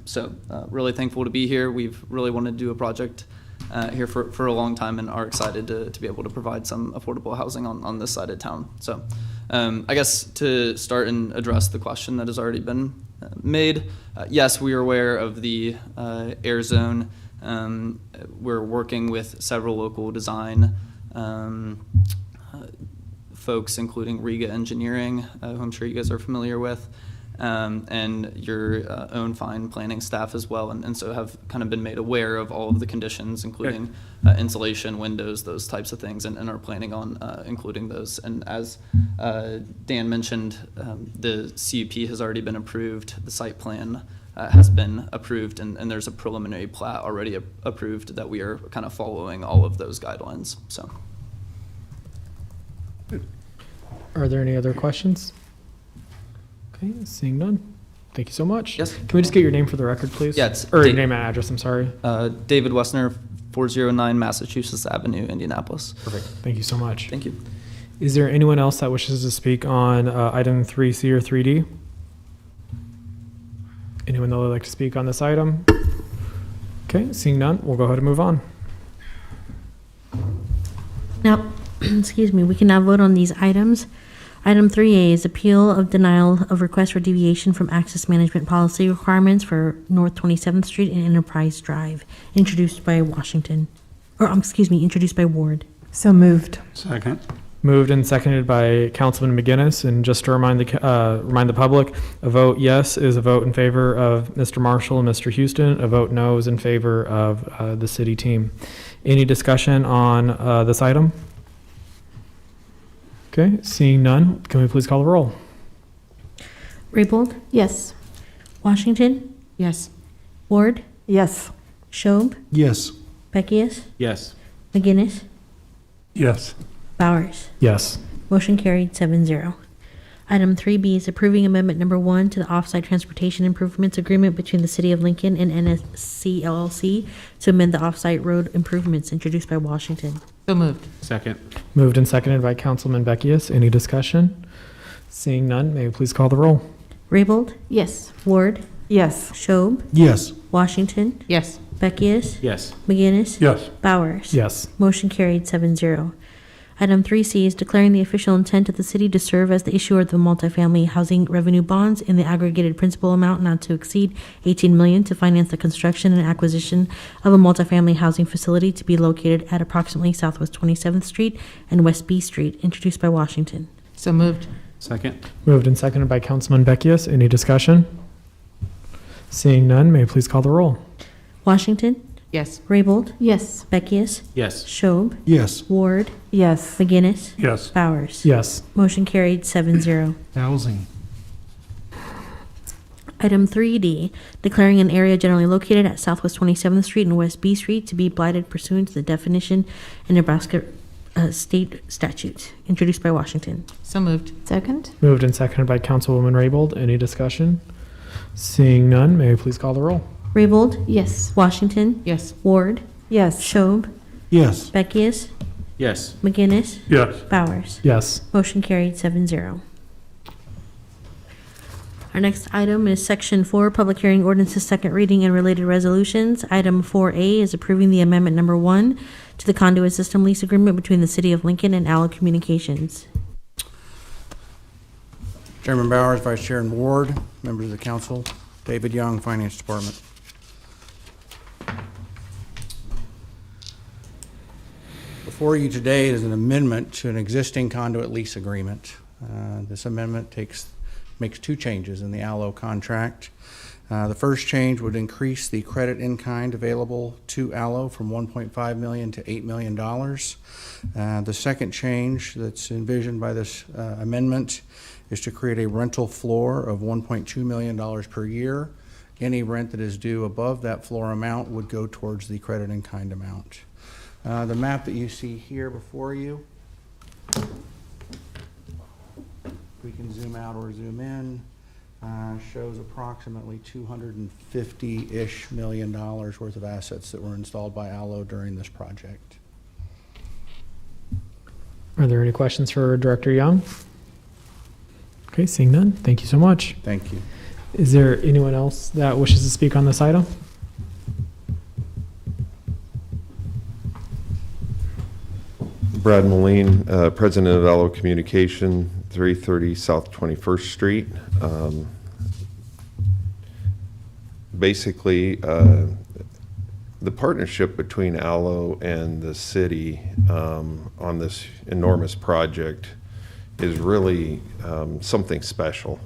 So really thankful to be here. We've really wanted to do a project here for a long time and are excited to be able to provide some affordable housing on this side of town. So I guess to start and address the question that has already been made, yes, we are aware of the air zone. We're working with several local design folks, including Riga Engineering, who I'm sure you guys are familiar with, and your own fine planning staff as well, and so have kind of been made aware of all of the conditions, including insulation, windows, those types of things, and are planning on including those. And as Dan mentioned, the CUP has already been approved, the site plan has been approved, and there's a preliminary plat already approved that we are kind of following all of those guidelines. So, Are there any other questions? Okay, seeing none. Thank you so much. Yes. Can we just get your name for the record, please? Yeah, it's or your name and address, I'm sorry. David Westner, 409 Massachusetts Avenue, Indianapolis. Perfect. Thank you so much. Thank you. Is there anyone else that wishes to speak on item 3C or 3D? Anyone that would like to speak on this item? Okay, seeing none, we'll go ahead and move on. Now, excuse me, we can now vote on these items. Item 3A is appeal of denial of request for deviation from access management policy requirements for North 27th Street and Enterprise Drive, introduced by introduced by Ward. So moved. Second. Moved and seconded by Councilman McGinnis. And just to remind the public, a vote yes is a vote in favor of Mr. Marshall and Mr. Houston. A vote no is in favor of the city team. Any discussion on this item? Okay, seeing none, can we please call the roll? Raybold? Yes. Washington? Yes. Ward? Yes. Schob? Yes. Beckius? Yes. McGinnis? Yes. Bowers? Yes. Motion carried 7-0. Item 3B is approving amendment number 1 to the off-site transportation improvements agreement between the City of Lincoln and NSC LLC to amend the off-site road improvements, introduced by Washington. So moved. Second. Moved and seconded by Councilman Beckius. Any discussion? Seeing none, may we please call the roll? Raybold? Yes. Ward? Yes. Schob? Yes. Washington? Yes. Beckius? Yes. McGinnis? Yes. Bowers? Yes. Motion carried 7-0. Item 3C is declaring the official intent of the city to serve as the issuer of the multifamily housing revenue bonds in the aggregated principal amount not to exceed $18 million to finance the construction and acquisition of a multifamily housing facility to be located at approximately Southwest 27th Street and West B Street, introduced by Washington. So moved. Second. Moved and seconded by Councilman Beckius. Any discussion? Seeing none, may I please call the roll? Washington, Yes. Raybold, Yes. Beckius, Yes. Schob, Yes. Ward, Yes. McGinnis, Yes. Bowers. Yes. Motion carried 7-0. Housing. Item 3D, declaring an area generally located at Southwest 27th Street and West B Street to be blighted pursuant to the definition in Nebraska state statutes, introduced by Washington. So moved. Second? Moved and seconded by Councilwoman Raybold. Any discussion? Seeing none, may I please call the roll? Raybold, Yes. Washington, Yes. Ward, Yes. Schob, Yes. Beckius, Yes. McGinnis, Yes. Bowers. Yes. Motion carried 7-0. Our next item is Section 4, Public Hearing Ordinances, Second Reading and Related Resolutions. Item 4A is approving the Amendment Number 1 to the Conduit System Lease Agreement between the City of Lincoln and Allo Communications. Chairman Bowers, Vice Chair Ward, members of the council, David Young, Finance Department. Before you today is an amendment to an existing conduit lease agreement. This amendment makes two changes in the Allo contract. The first change would increase the credit in kind available to Allo from $1.5 million to $8 million. The second change that's envisioned by this amendment is to create a rental floor of $1.2 million per year. Any rent that is due above that floor amount would go towards the credit in kind amount. The map that you see here before you, we can zoom out or zoom in, shows approximately $250-ish million worth of assets that were installed by Allo during this project. Are there any questions for Director Young? Okay, seeing none, thank you so much. Thank you. Is there anyone else that wishes to speak on this item? Brad Moline, President of Allo Communication, 330 South 21st Street. Basically, the partnership between Allo and the city on this enormous project is really something special.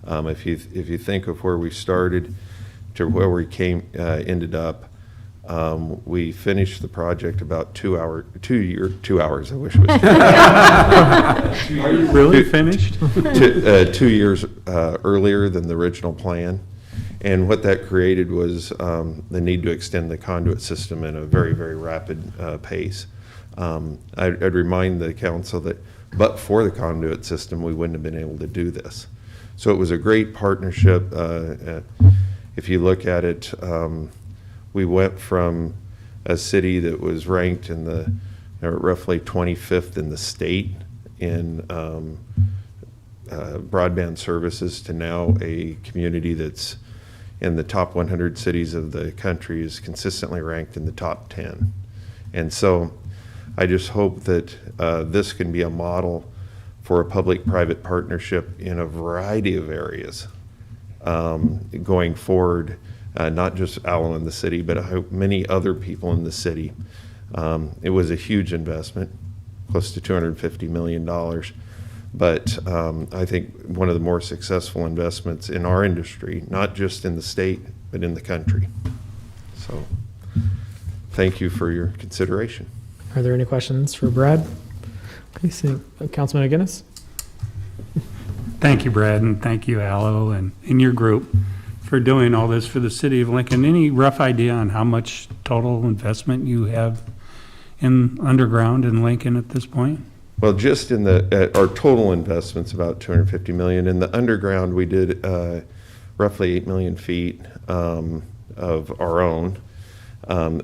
If you think of where we started to where we ended up, we finished the project about 2 hours. I wish it was. Are you really finished? 2 years earlier than the original plan. And what that created was the need to extend the conduit system in a very, very rapid pace. I'd remind the council that but for the conduit system, we wouldn't have been able to do this. So it was a great partnership. If you look at it, we went from a city that was ranked in the roughly 25th in the state in broadband services to now a community that's in the top 100 cities of the country, is consistently ranked in the top 10. And so I just hope that this can be a model for a public-private partnership in a variety of areas going forward, not just Allo in the city, but I hope many other people in the city. It was a huge investment, close to $250 million. But I think one of the more successful investments in our industry, not just in the state, but in the country. So thank you for your consideration. Are there any questions for Brad? Okay, seeing Councilman McGinnis. Thank you, Brad, and thank you, Allo, and your group for doing all this for the city of Lincoln. Any rough idea on how much total investment you have in underground in Lincoln at this point? Well, just in our total investment's about $250 million. In the underground, we did roughly 8 million feet of our own,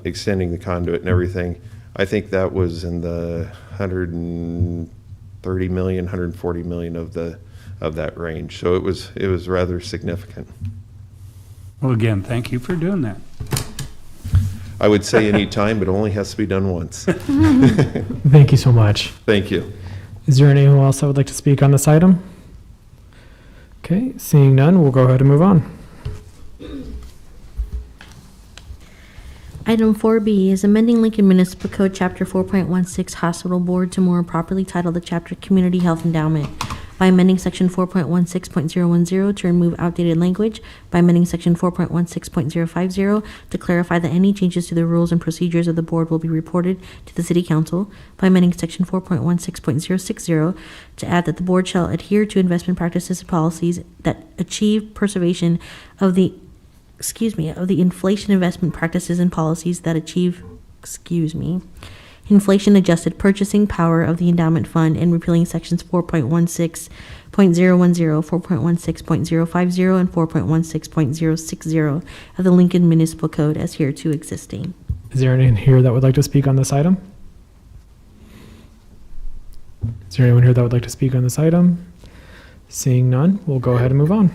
extending the conduit and everything. I think that was in the 130 million, 140 million of that range. So it was rather significant. Well, again, thank you for doing that. I would say any time, but it only has to be done once. Thank you so much. Thank you. Is there anyone else that would like to speak on this item? Okay, seeing none, we'll go ahead and move on. Item 4B is amending Lincoln Municipal Code Chapter 4.16 Hospital Board to more properly title the chapter Community Health Endowment. by amending section 4.16.010 to remove outdated language, by amending section 4.16.050 to clarify that any changes to the rules and procedures of the board will be reported to the city council, by amending section 4.16.060 to add that the board shall adhere to investment practices and policies that achieve preservation of the inflation investment practices and policies that achieve, inflation-adjusted purchasing power of the endowment fund, and repealing sections 4.16.010, 4.16.050, and 4.16.060 of the Lincoln Municipal Code as hereto existing. Is there anyone here that would like to speak on this item? Is there anyone here that would like to speak on this item? Seeing none, we'll go ahead and move on.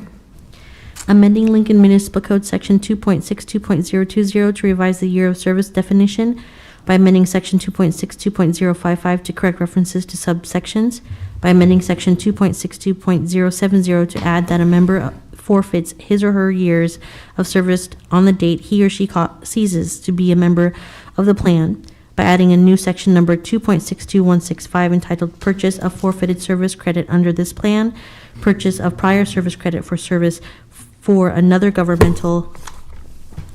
Amending Lincoln Municipal Code Section 2.62.020 to revise the year of service definition, by amending Section 2.62.055 to correct references to subsections, by amending Section 2.62.070 to add that a member forfeits his or her years of service on the date he or she ceases to be a member of the plan, by adding a new section number 2.62165 entitled Purchase of Forfeited Service Credit under this plan, Purchase of Prior Service Credit for Service for another governmental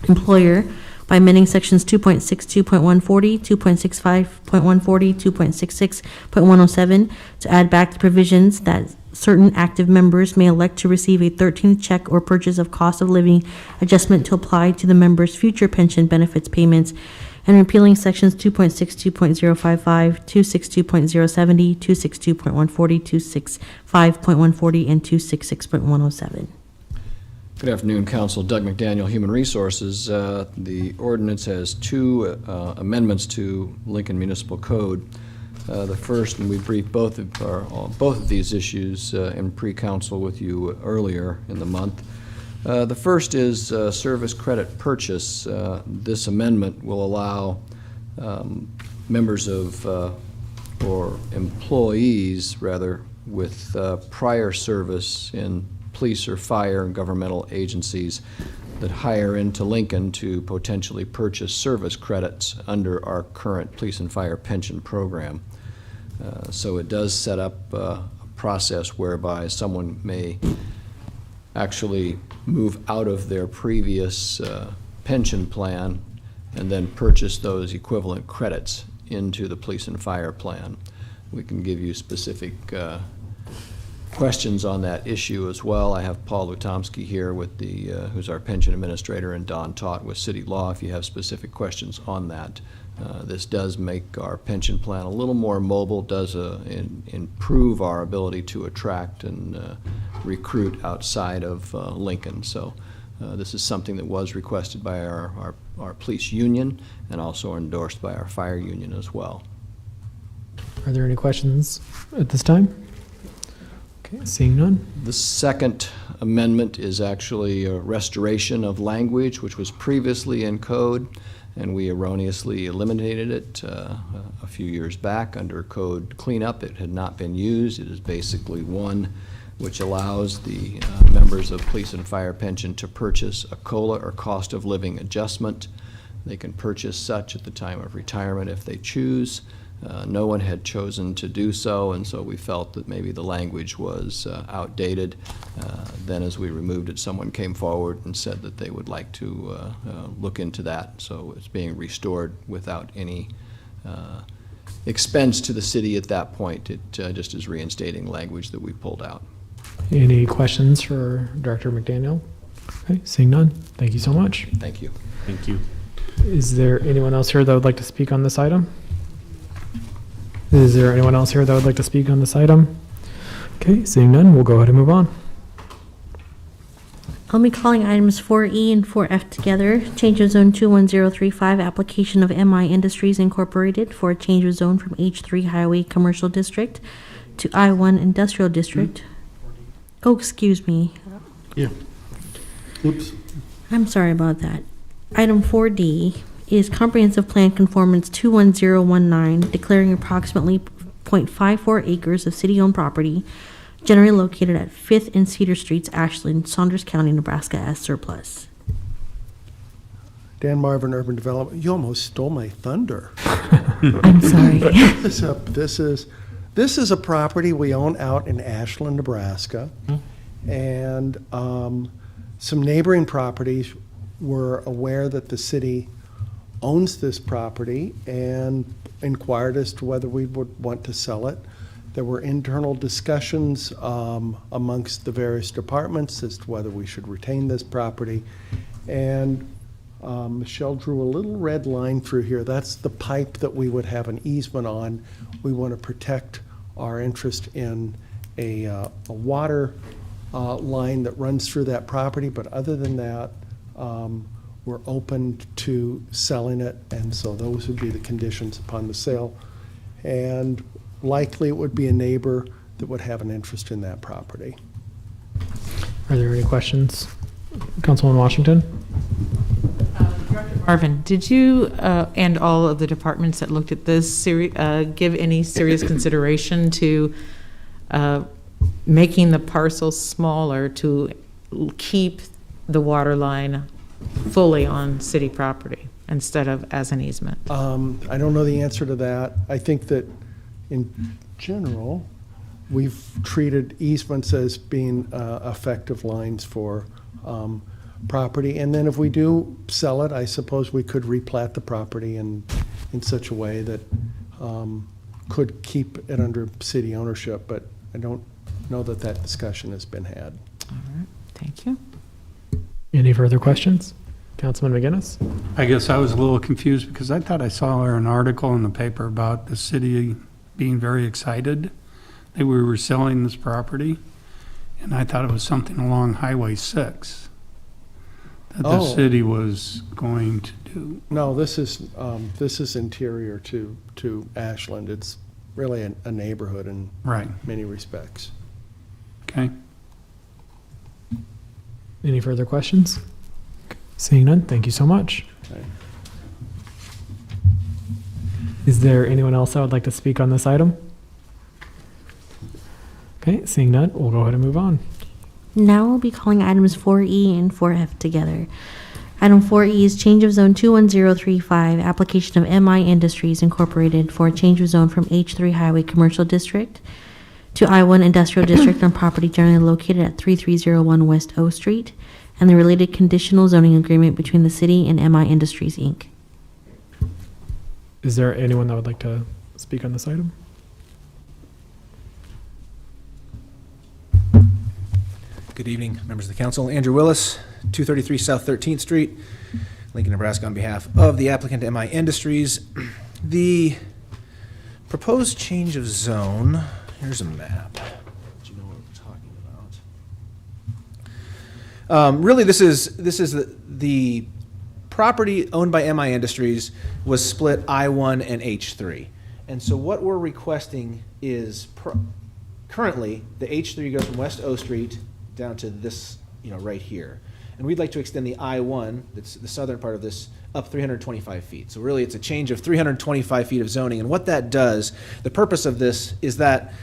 employer, by amending sections 2.62.140, 2.65.140, 2.66.107 to add back the provisions that certain active members may elect to receive a 13th check or purchase of cost of living adjustment to apply to the member's future pension benefits payments, and repealing sections 2.62.055, 262.070, 262.140, 265.140, and 266.107. Good afternoon, Council. Doug McDaniel, Human Resources. The ordinance has two amendments to Lincoln Municipal Code. The first, and we briefed both of these issues in pre-council with you earlier in the month. The first is service credit purchase. This amendment will allow members of, or employees rather, with prior service in police or fire and governmental agencies that hire into Lincoln to potentially purchase service credits under our current police and fire pension program. So it does set up a process whereby someone may actually move out of their previous pension plan and then purchase those equivalent credits into the police and fire plan. We can give you specific questions on that issue as well. I have Paul Lutomsky here with the who's our pension administrator, and Don Tott with City Law if you have specific questions on that. This does make our pension plan a little more mobile, does improve our ability to attract and recruit outside of Lincoln. So this is something that was requested by our police union and also endorsed by our fire union as well. Are there any questions at this time? Okay, seeing none. The second amendment is actually a restoration of language which was previously in code, and we erroneously eliminated it a few years back under code cleanup. It had not been used. It is basically one which allows the members of police and fire pension to purchase a COLA or cost of living adjustment. They can purchase such at the time of retirement if they choose. No one had chosen to do so, and so we felt that maybe the language was outdated. Then as we removed it, someone came forward and said that they would like to look into that. So it's being restored without any expense to the city at that point. It just is reinstating language that we pulled out. Any questions for Director McDaniel? Okay, seeing none. Thank you so much. Thank you. Thank you. Is there anyone else here that would like to speak on this item? Is there anyone else here that would like to speak on this item? Okay, seeing none, we'll go ahead and move on. I'll be calling items 4E and 4F together. Change of zone 21035, application of MI Industries Incorporated for a change of zone from H3 Highway Commercial District to I1 Industrial District. Oh, excuse me. Yeah. Oops. I'm sorry about that. Item 4D is Comprehensive Plan Conformance 21019, declaring approximately 0.54 acres of city-owned property generally located at 5th and Cedar Streets, Ashland, Saunders County, Nebraska as surplus. Dan Marvin, Urban Development. You almost stole my thunder. I'm sorry. This is This is a property we own out in Ashland, Nebraska. And some neighboring properties were aware that the city owns this property and inquired as to whether we would want to sell it. There were internal discussions amongst the various departments as to whether we should retain this property. And Michelle drew a little red line through here. That's the pipe that we would have an easement on. We want to protect our interest in a water line that runs through that property. But other than that, we're open to selling it. And so those would be the conditions upon the sale. And likely it would be a neighbor that would have an interest in that property. Are there any questions? Councilman Washington? Marvin, did you and all of the departments that looked at this give any serious consideration to making the parcel smaller to keep the water line fully on city property instead of as an easement? I don't know the answer to that. I think that in general, we've treated easements as being effective lines for property. And then if we do sell it, I suppose we could replat the property in such a way that could keep it under city ownership. But I don't know that that discussion has been had. All right, thank you. Any further questions? Councilman McGinnis? I guess I was a little confused because I thought I saw an article in the paper about the city being very excited that we were selling this property. And I thought it was something along Highway 6 that the city was going to do. No, this is interior to Ashland. It's really a neighborhood in many respects. Okay. Any further questions? Seeing none, thank you so much. Okay. Is there anyone else that would like to speak on this item? Okay, seeing none, we'll go ahead and move on. Now we'll be calling items 4E and 4F together. Item 4E is change of zone 21035, application of MI Industries Incorporated for a change of zone from H3 Highway Commercial District to I1 Industrial District on property generally located at 3301 West O Street, and the related conditional zoning agreement between the city and MI Industries, Inc. Is there anyone that would like to speak on this item? Good evening, members of the council. Andrew Willis, 233 South 13th Street, Lincoln, Nebraska, on behalf of the applicant MI Industries. The proposed change of zone, here's a map. Do you know what we're talking about? Really, this is the property owned by MI Industries was split I1 and H3. And so what we're requesting is currently the H3 goes from West O Street down to this, right here. And we'd like to extend the I-1, that's the southern part of this, up 325 feet. So really it's a change of 325 feet of zoning. And what that does, the purpose of this is that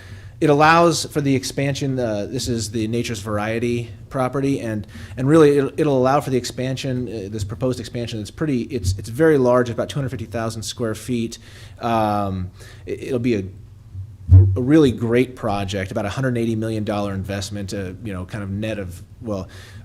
it allows for the expansion, this is the Nature's Variety property, and really it'll allow for the expansion, this proposed expansion. It's very large, about 250,000 square feet. It'll be a really great project, about $180 million investment, kind of net of,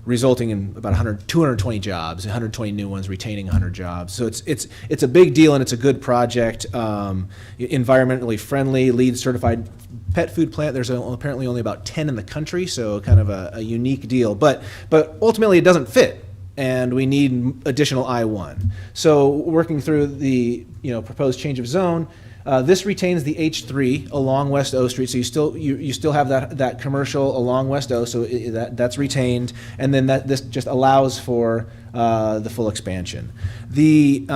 resulting in about 220 jobs, 120 new ones, retaining 100 jobs. So it's a big deal and it's a good project, environmentally friendly, LEED certified pet food plant. There's apparently only about 10 in the country, so kind of a unique deal. But ultimately it doesn't fit, and we need additional I-1. So working through the proposed change of zone, this retains the H3 along West O Street, so you still have that commercial along West O, so that's retained, and then this just allows for the full expansion. The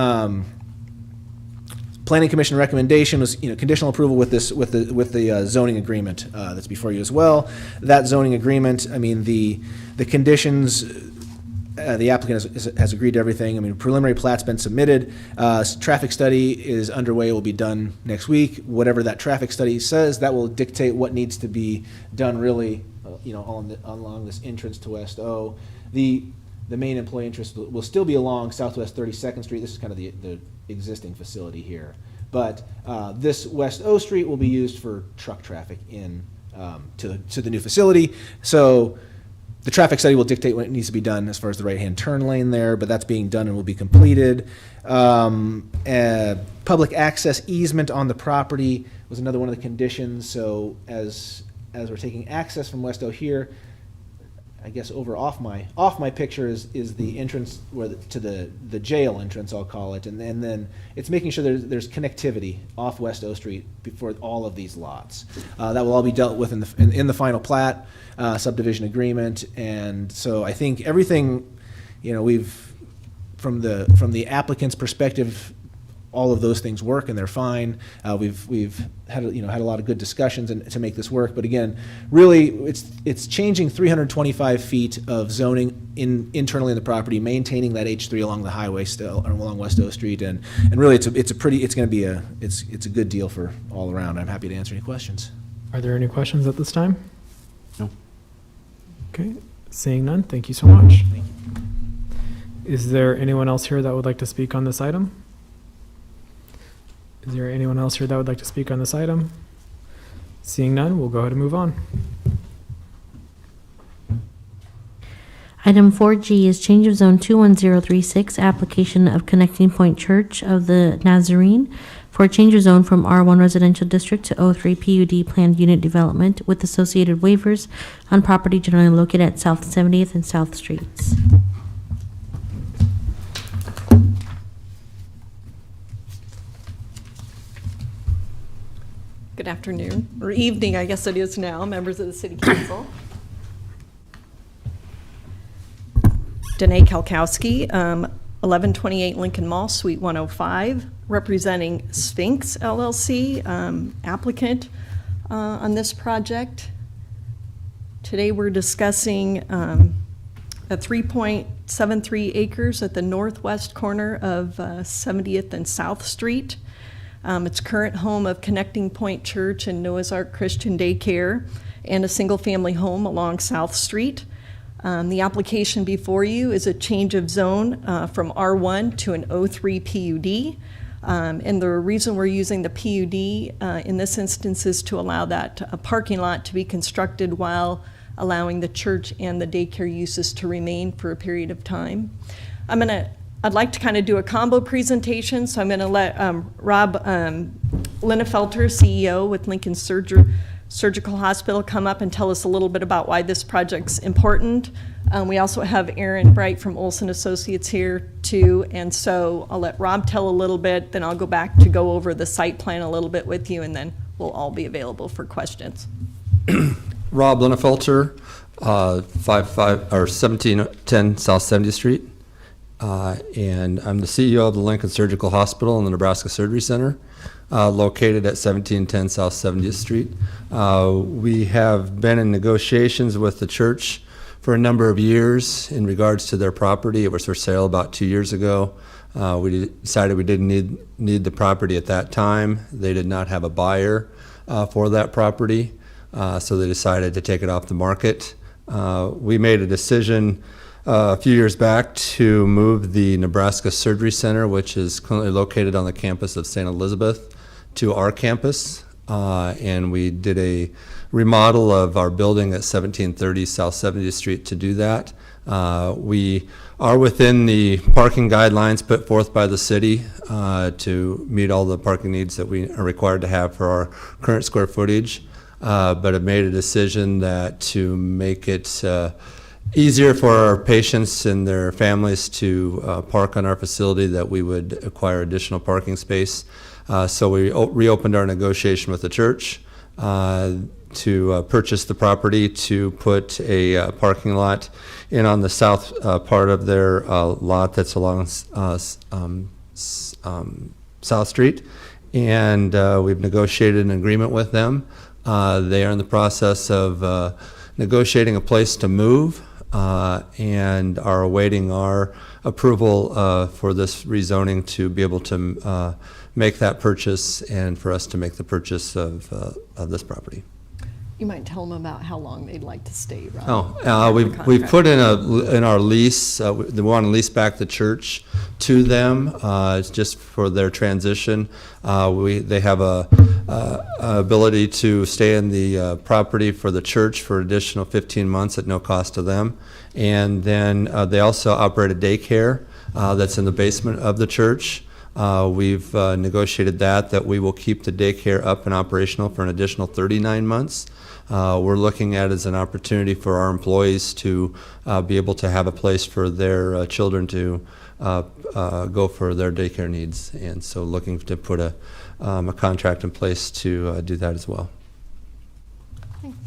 Planning Commission recommendation was conditional approval with the zoning agreement that's before you as well. That zoning agreement, the conditions. The applicant has agreed to everything. Preliminary plat's been submitted. Traffic study is underway, will be done next week. Whatever that traffic study says, that will dictate what needs to be done really, along this entrance to West O. The main employee interest will still be along Southwest 32nd Street. This is kind of the existing facility here. But this West O Street will be used for truck traffic in to the new facility. So the traffic study will dictate when it needs to be done as far as the right-hand turn lane there, but that's being done and will be completed. Public access easement on the property was another one of the conditions. So as we're taking access from West O here, I guess off my picture is the entrance to the jail entrance, I'll call it, and then it's making sure there's connectivity off West O Street before all of these lots. That will all be dealt with in the final plat, subdivision agreement, and so I think everything, we've from the applicant's perspective, all of those things work and they're fine. We've had a lot of good discussions to make this work. But again, really, it's changing 325 feet of zoning internally in the property, maintaining that H3 along the highway still, along West O Street, and really it's a good deal for all around. I'm happy to answer any questions. Are there any questions at this time? No. Okay, seeing none, thank you so much. Thank you. Is there anyone else here that would like to speak on this item? Is there anyone else here that would like to speak on this item? Seeing none, we'll go ahead and move on. Item 4G is change of zone 21036, application of Connecting Point Church of the Nazarene for a change of zone from R1 residential district to O3 PUD planned unit development with associated waivers on property generally located at South 70th and South Streets. Good afternoon, or evening, I guess it is now, members of the City Council. Danae Kalkowski, 1128 Lincoln Mall, Suite 105, representing Sphinx LLC, applicant on this project. Today we're discussing a 3.73 acres at the northwest corner of 70th and South Street. It's current home of Connecting Point Church and Noah's Ark Christian Daycare, and a single-family home along South Street. The application before you is a change of zone from R1 to an O3 PUD. And the reason we're using the PUD in this instance is to allow that parking lot to be constructed while allowing the church and the daycare uses to remain for a period of time. I'd like to kind of do a combo presentation, so I'm going to let Rob Linnefelter, CEO with Lincoln Surgical Hospital, come up and tell us a little bit about why this project's important. We also have Aaron Bright from Olson Associates here too, and so I'll let Rob tell a little bit, then I'll go back to go over the site plan a little bit with you, and then we'll all be available for questions. Rob Linnefelter, 1710 South 70th Street. And I'm the CEO of the Lincoln Surgical Hospital and the Nebraska Surgery Center, located at 1710 South 70th Street. We have been in negotiations with the church for a number of years in regards to their property. It was for sale about 2 years ago. We decided we didn't need the property at that time. They did not have a buyer for that property, so they decided to take it off the market. We made a decision a few years back to move the Nebraska Surgery Center, which is currently located on the campus of St. Elizabeth, to our campus. And we did a remodel of our building at 1730 South 70th Street to do that. We are within the parking guidelines put forth by the city to meet all the parking needs that we are required to have for our current square footage, but have made a decision that to make it easier for our patients and their families to park on our facility, that we would acquire additional parking space. So we reopened our negotiation with the church to purchase the property to put a parking lot in on the south part of their lot that's along South Street. And we've negotiated an agreement with them. They are in the process of negotiating a place to move. And are awaiting our approval for this rezoning to be able to make that purchase and for us to make the purchase of this property. you might tell them about how long they'd like to stay, Rob. We've put in our lease, they want to lease back the church to them, it's just for their transition. They have a ability to stay in the property for the church for an additional 15 months at no cost to them. And then they also operate a daycare that's in the basement of the church. We've negotiated that we will keep the daycare up and operational for an additional 39 months. We're looking at it as an opportunity for our employees to be able to have a place for their children to go for their daycare needs. And so looking to put a contract in place to do that as well. Thanks.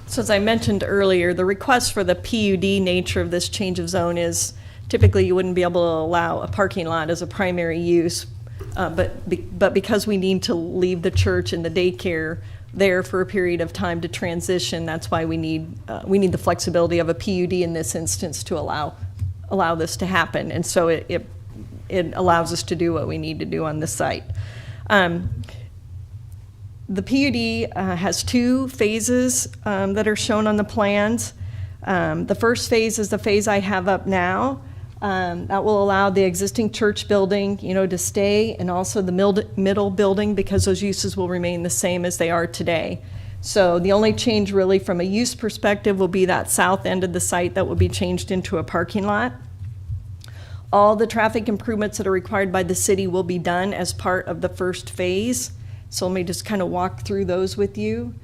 So as I mentioned earlier, the request for the PUD nature of this change of zone is typically you wouldn't be able to allow a parking lot as a primary use, but because we need to leave the church and the daycare there for a period of time to transition, that's why we need the flexibility of a PUD in this instance to allow this to happen. And so it allows us to do what we need to do on this site. The PUD has two phases that are shown on the plans. The first phase is the phase I have up now. That will allow the existing church building, to stay, and also the middle building, because those uses will remain the same as they are today. So the only change really from a use perspective will be that south end of the site that will be changed into a parking lot. All the traffic improvements that are required by the city will be done as part of the first phase. So let me just kind of walk through those with you.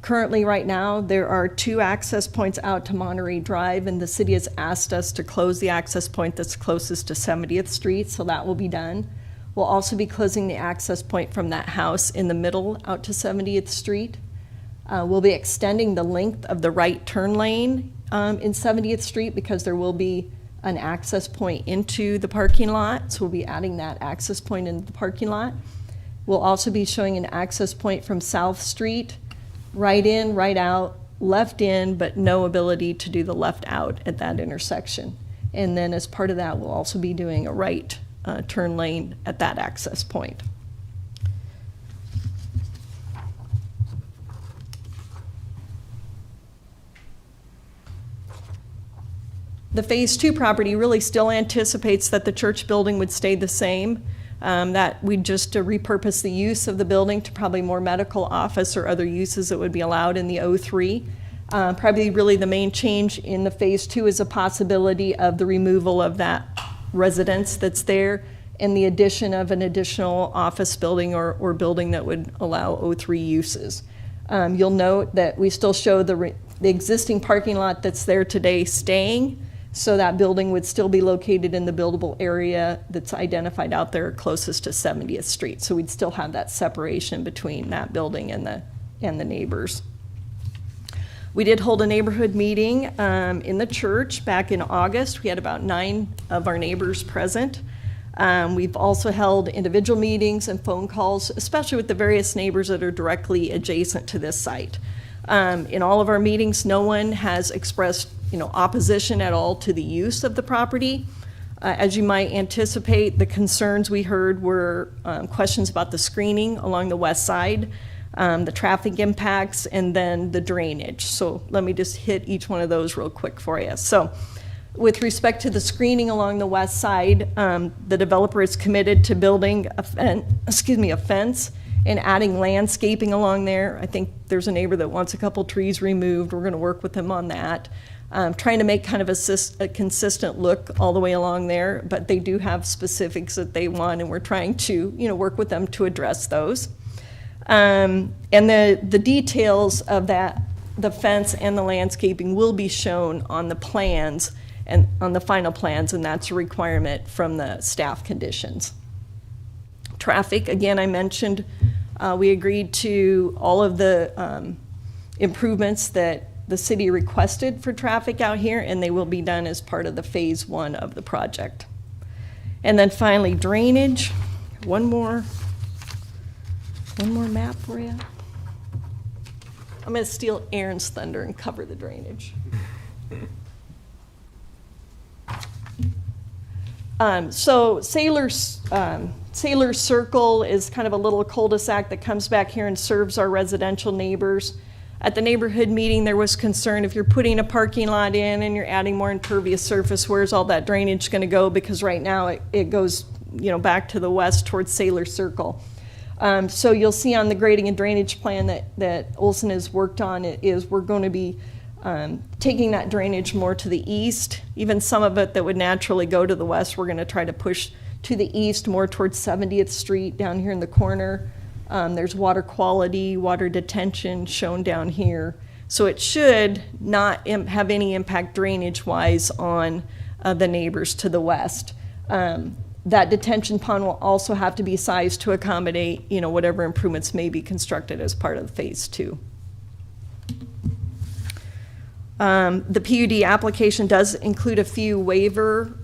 Currently, right now, there are 2 access points out to Monterey Drive, and the city has asked us to close the access point that's closest to 70th Street, so that will be done. We'll also be closing the access point from that house in the middle out to 70th Street. We'll be extending the length of the right turn lane in 70th Street because there will be an access point into the parking lot, so we'll be adding that access point into the parking lot. We'll also be showing an access point from South Street, right in, right out, left in, but no ability to do the left out at that intersection. And then as part of that, we'll also be doing a right turn lane at that access point. The Phase 2 property really still anticipates that the church building would stay the same. That we'd just repurpose the use of the building to probably more medical office or other uses that would be allowed in the O3. Probably really the main change in the Phase 2 is a possibility of the removal of that residence that's there and the addition of an additional office building or building that would allow O3 uses. You'll note that we still show the existing parking lot that's there today staying. So that building would still be located in the buildable area that's identified out there closest to 70th Street. So we'd still have that separation between that building and the neighbors. We did hold a neighborhood meeting in the church back in August. We had about 9 of our neighbors present. We've also held individual meetings and phone calls, especially with the various neighbors that are directly adjacent to this site. In all of our meetings, no one has expressed opposition at all to the use of the property. As you might anticipate, the concerns we heard were questions about the screening along the west side, the traffic impacts, and then the drainage. So let me just hit each one of those real quick for you. So with respect to the screening along the west side, the developer is committed to building a fence and adding landscaping along there. I think there's a neighbor that wants a couple trees removed. We're going to work with them on that. Trying to make kind of a consistent look all the way along there, but they do have specifics that they want, and we're trying to work with them to address those. And the details of that, the fence and the landscaping will be shown on the plans and on the final plans, and that's a requirement from the staff conditions. Traffic, again, I mentioned we agreed to all of the improvements that the city requested for traffic out here, and they will be done as part of the Phase 1 of the project. And then finally, drainage. One more map for you. I'm going to steal Aaron's thunder and cover the drainage. So Sailor Circle is kind of a little cul-de-sac that comes back here and serves our residential neighbors. At the neighborhood meeting, there was concern if you're putting a parking lot in and you're adding more impervious surface, where's all that drainage going to go? Because right now it goes, back to the west towards Sailor Circle. So you'll see on the grading and drainage plan that Olson has worked on is we're going to be taking that drainage more to the east. Even some of it that would naturally go to the west, we're going to try to push to the east, more towards 70th Street down here in the corner. There's water quality, water detention shown down here. So it should not have any impact drainage-wise on the neighbors to the west. That detention pond will also have to be sized to accommodate, whatever improvements may be constructed as part of phase 2. The PUD application does include a few waiver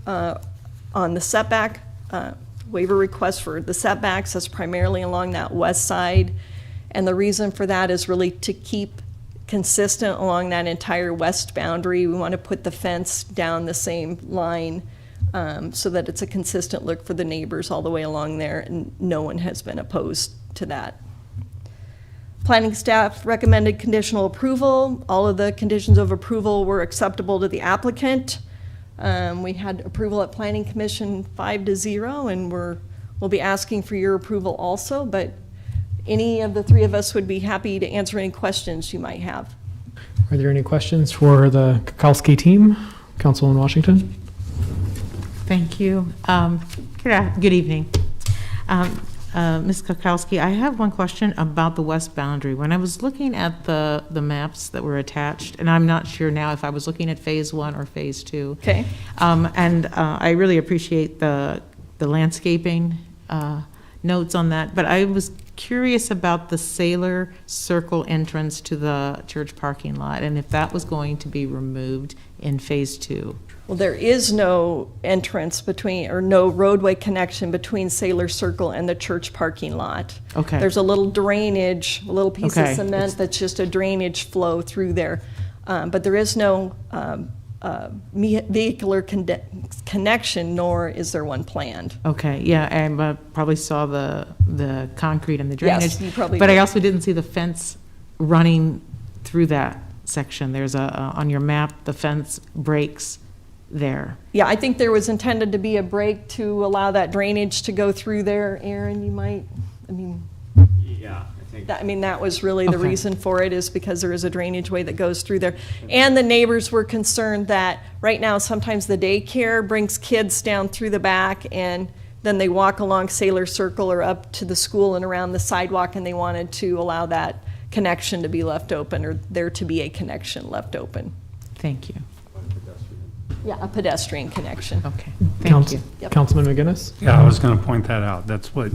on the setback, waiver requests for the setbacks. That's primarily along that west side. And the reason for that is really to keep consistent along that entire west boundary. We want to put the fence down the same line so that it's a consistent look for the neighbors all the way along there, and no one has been opposed to that. Planning staff recommended conditional approval. All of the conditions of approval were acceptable to the applicant. We had approval at Planning Commission 5-0, and we'll be asking for your approval also, but any of the three of us would be happy to answer any questions you might have. Are there any questions for the Kukowski team? Councilman Washington? Thank you. Good evening. Ms. Kukowski, I have one question about the west boundary. When I was looking at the maps that were attached, and I'm not sure now if I was looking at phase 1 or phase 2. Okay. And I really appreciate the landscaping notes on that, but I was curious about the Sailor Circle entrance to the church parking lot, and if that was going to be removed in phase 2. Well, there is no entrance or no roadway connection between Sailor Circle and the church parking lot. Okay. There's a little drainage, a little piece of Okay. cement that's just a drainage flow through there. But there is no vehicular connection, nor is there one planned. Okay, yeah, I probably saw the concrete and the drainage. Yes, you probably But I did. also didn't see the fence running through that section. There's on your map, the fence breaks there. Yeah, I think there was intended to be a break to allow that drainage to go through there. Aaron, you might, Yeah, I think. that was really the Okay. reason for it, is because there is a drainage way that goes through there. And the neighbors were concerned that right now sometimes the daycare brings kids down through the back and then they walk along Sailor Circle or up to the school and around the sidewalk, and they wanted to allow that connection to be left open, or there to be a connection left open. Thank you. Yeah, a pedestrian connection. Okay, thank you. Yep. Councilman McGinnis? Yeah, I was going to point that out. That's what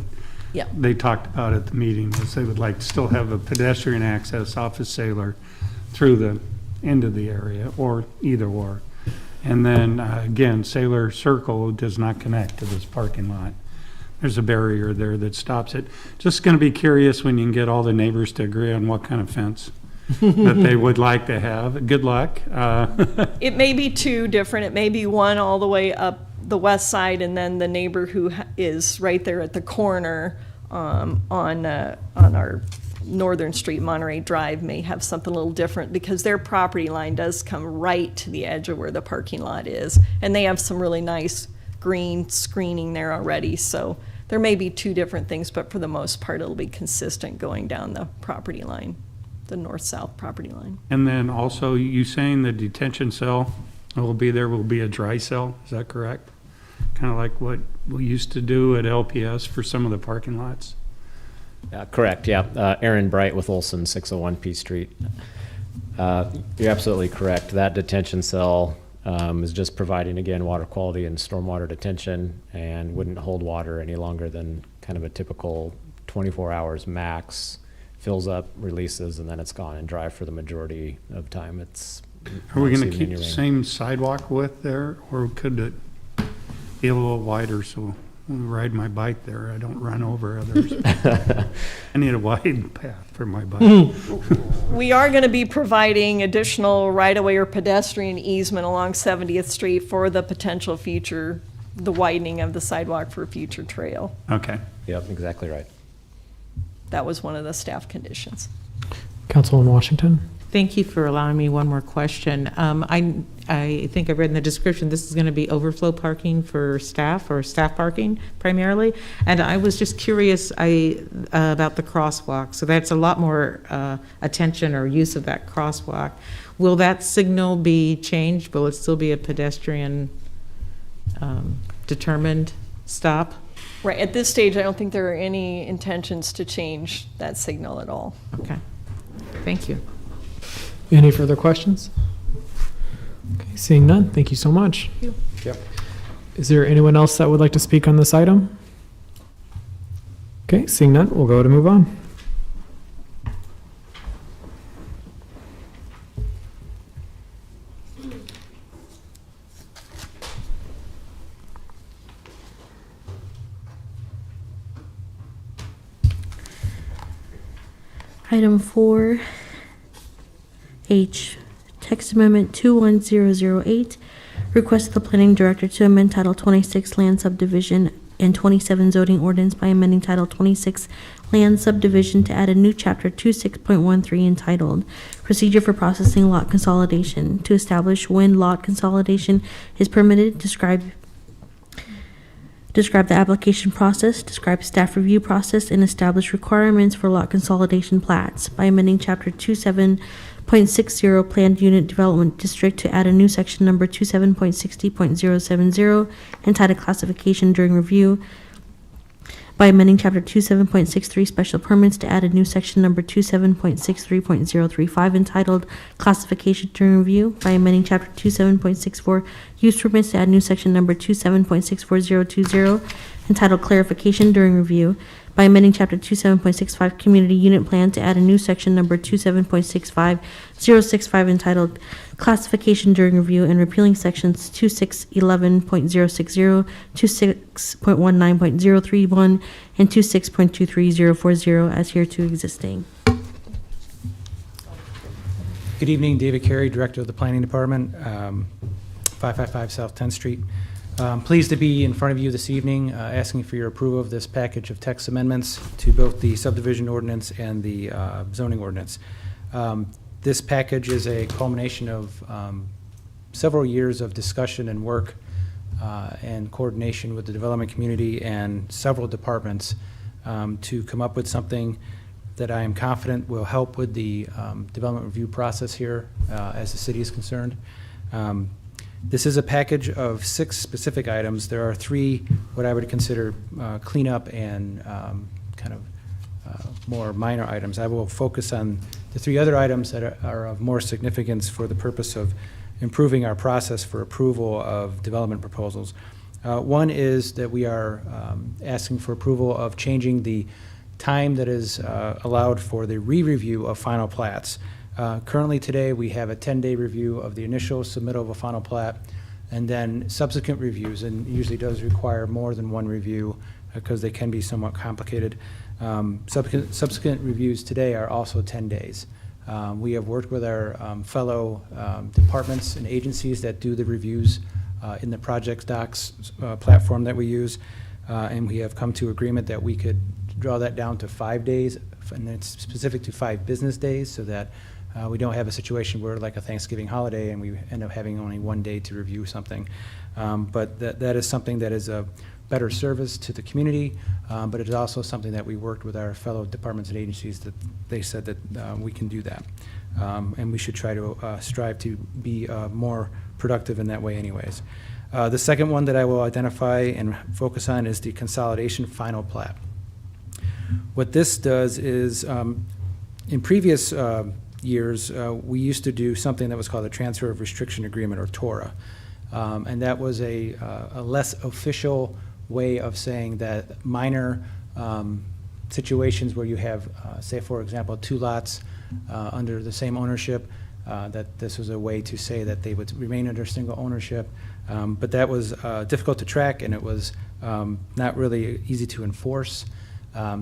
Yep. they talked about at the meeting, is they would like to still have a pedestrian access off of Sailor through the end of the area, or either or. And then, again, Sailor Circle does not connect to this parking lot. There's a barrier there that stops it. Just going to be curious when you can get all the neighbors to agree on what kind of fence that they would like to have. Good luck. It may be two different. It may be one all the way up the west side, and then the neighbor who is right there at the corner on our Northern Street, Monterey Drive, may have something a little different, because their property line does come right to the edge of where the parking lot is, and they have some really nice green screening there already. So there may be two different things, but for the most part, it'll be consistent going down the property line, the north-south property line. And then also, you saying the detention cell will be a dry cell, is that correct? Kind of like what we used to do at LPS for some of the parking lots? Correct, yeah. Aaron Bright with Olson, 601 P Street. You're absolutely correct. That detention cell is just providing, again, water quality and stormwater detention, and wouldn't hold water any longer than kind of a typical 24 hours max. Fills up, releases, and then it's gone and dry for the majority of time. It's. Are we going to not keep the seeing any same sidewalk width there, or could it be a little wider so when I ride my bike there, I don't run over others? I need a wide path for my bike. We are going to be providing additional right-of-way or pedestrian easement along 70th Street for the potential future the widening of the sidewalk for a future trail. Okay. Yep, exactly right. That was one of the staff conditions. Councilman Washington? Thank you for allowing me one more question. I think I read in the description, this is going to be overflow parking for staff, or staff parking primarily. And I was just curious about the crosswalk. So that's a lot more attention or use of that crosswalk. Will that signal be changed? Will it still be a pedestrian determined stop? Right, at this stage, I don't think there are any intentions to change that signal at all. Okay, thank you. Any further questions? Okay, seeing none, thank you so much. Thank you. Yep. Is there anyone else that would like to speak on this item? Okay, seeing none, we'll go to move on. Item 4H, text amendment 21008, request of the planning director to amend Title 26 Land Subdivision and 27 zoning ordinance by amending Title 26 Land Subdivision to add a new chapter 26.13 entitled Procedure for Processing Lot Consolidation, to establish when lot consolidation is permitted, describe the application process, describe staff review process, and establish requirements for lot consolidation plats by amending Chapter 27.60 Planned Unit Development District to add a new section number 27.60.070 entitled Classification During Review, by amending Chapter 27.63 Special Permits to add a new section number 27.63.035 entitled Classification During Review, by amending Chapter 27.64 Use Permits to add new section number 27.64020 entitled Clarification During Review, by amending Chapter 27.65 Community Unit Plan to add a new section number 27.65065 entitled Classification During Review, and repealing sections 2611.060, 26.19.031, and 26.23040 as hereto existing. Good evening, David Carey, Director of the Planning Department, 555 South 10th Street. Pleased to be in front of you this evening, asking for your approval of this package of text amendments to both the subdivision ordinance and the zoning ordinance. This package is a culmination of several years of discussion and work and coordination with the development community and several departments to come up with something that I am confident will help with the development review process here as the city is concerned. This is a package of 6 specific items. There are 3 what I would consider cleanup and kind of more minor items. I will focus on the 3 other items that are of more significance for the purpose of improving our process for approval of development proposals. One is that we are asking for approval of changing the time that is allowed for the re-review of final plats. Currently today, we have a 10-day review of the initial submittal of a final plat, and then subsequent reviews, and usually does require more than one review because they can be somewhat complicated. Subsequent reviews today are also 10 days. We have worked with our fellow departments and agencies that do the reviews in the project docs platform that we use, and we have come to agreement that we could draw that down to 5 days, and it's specific to 5 business days, so that we don't have a situation where like a Thanksgiving holiday and we end up having only 1 day to review something. But that is something that is a better service to the community, but it is also something that we worked with our fellow departments and agencies that they said that we can do that. And we should try to strive to be more productive in that way anyways. The second one that I will identify and focus on is the consolidation final plat. What this does is, in previous years, we used to do something that was called a Transfer of Restriction Agreement, or TORA. And that was a less official way of saying that minor situations where you have, say for example, 2 lots under the same ownership, that this was a way to say that they would remain under single ownership. But that was difficult to track, and it was not really easy to enforce.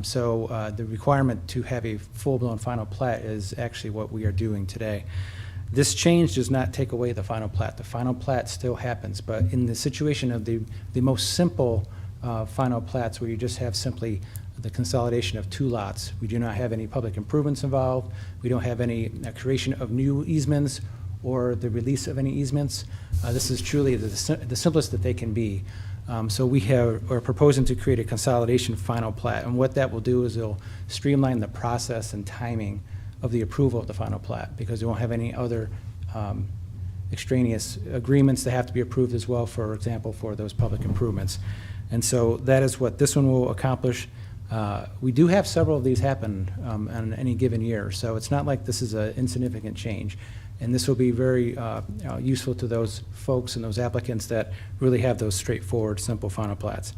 So the requirement to have a full-blown final plat is actually what we are doing today. This change does not take away the final plat. The final plat still happens, but in the situation of the most simple final plats where you just have simply the consolidation of two lots, we do not have any public improvements involved, we don't have any creation of new easements or the release of any easements. This is truly the simplest that they can be. So we are proposing to create a consolidation final plat, and what that will do is it'll streamline the process and timing of the approval of the final plat, because we won't have any other extraneous agreements that have to be approved as well, for example, for those public improvements. And so that is what this one will accomplish. We do have several of these happen on any given year, so it's not like this is an insignificant change. And this will be very useful to those folks and those applicants that really have those straightforward, simple final plats.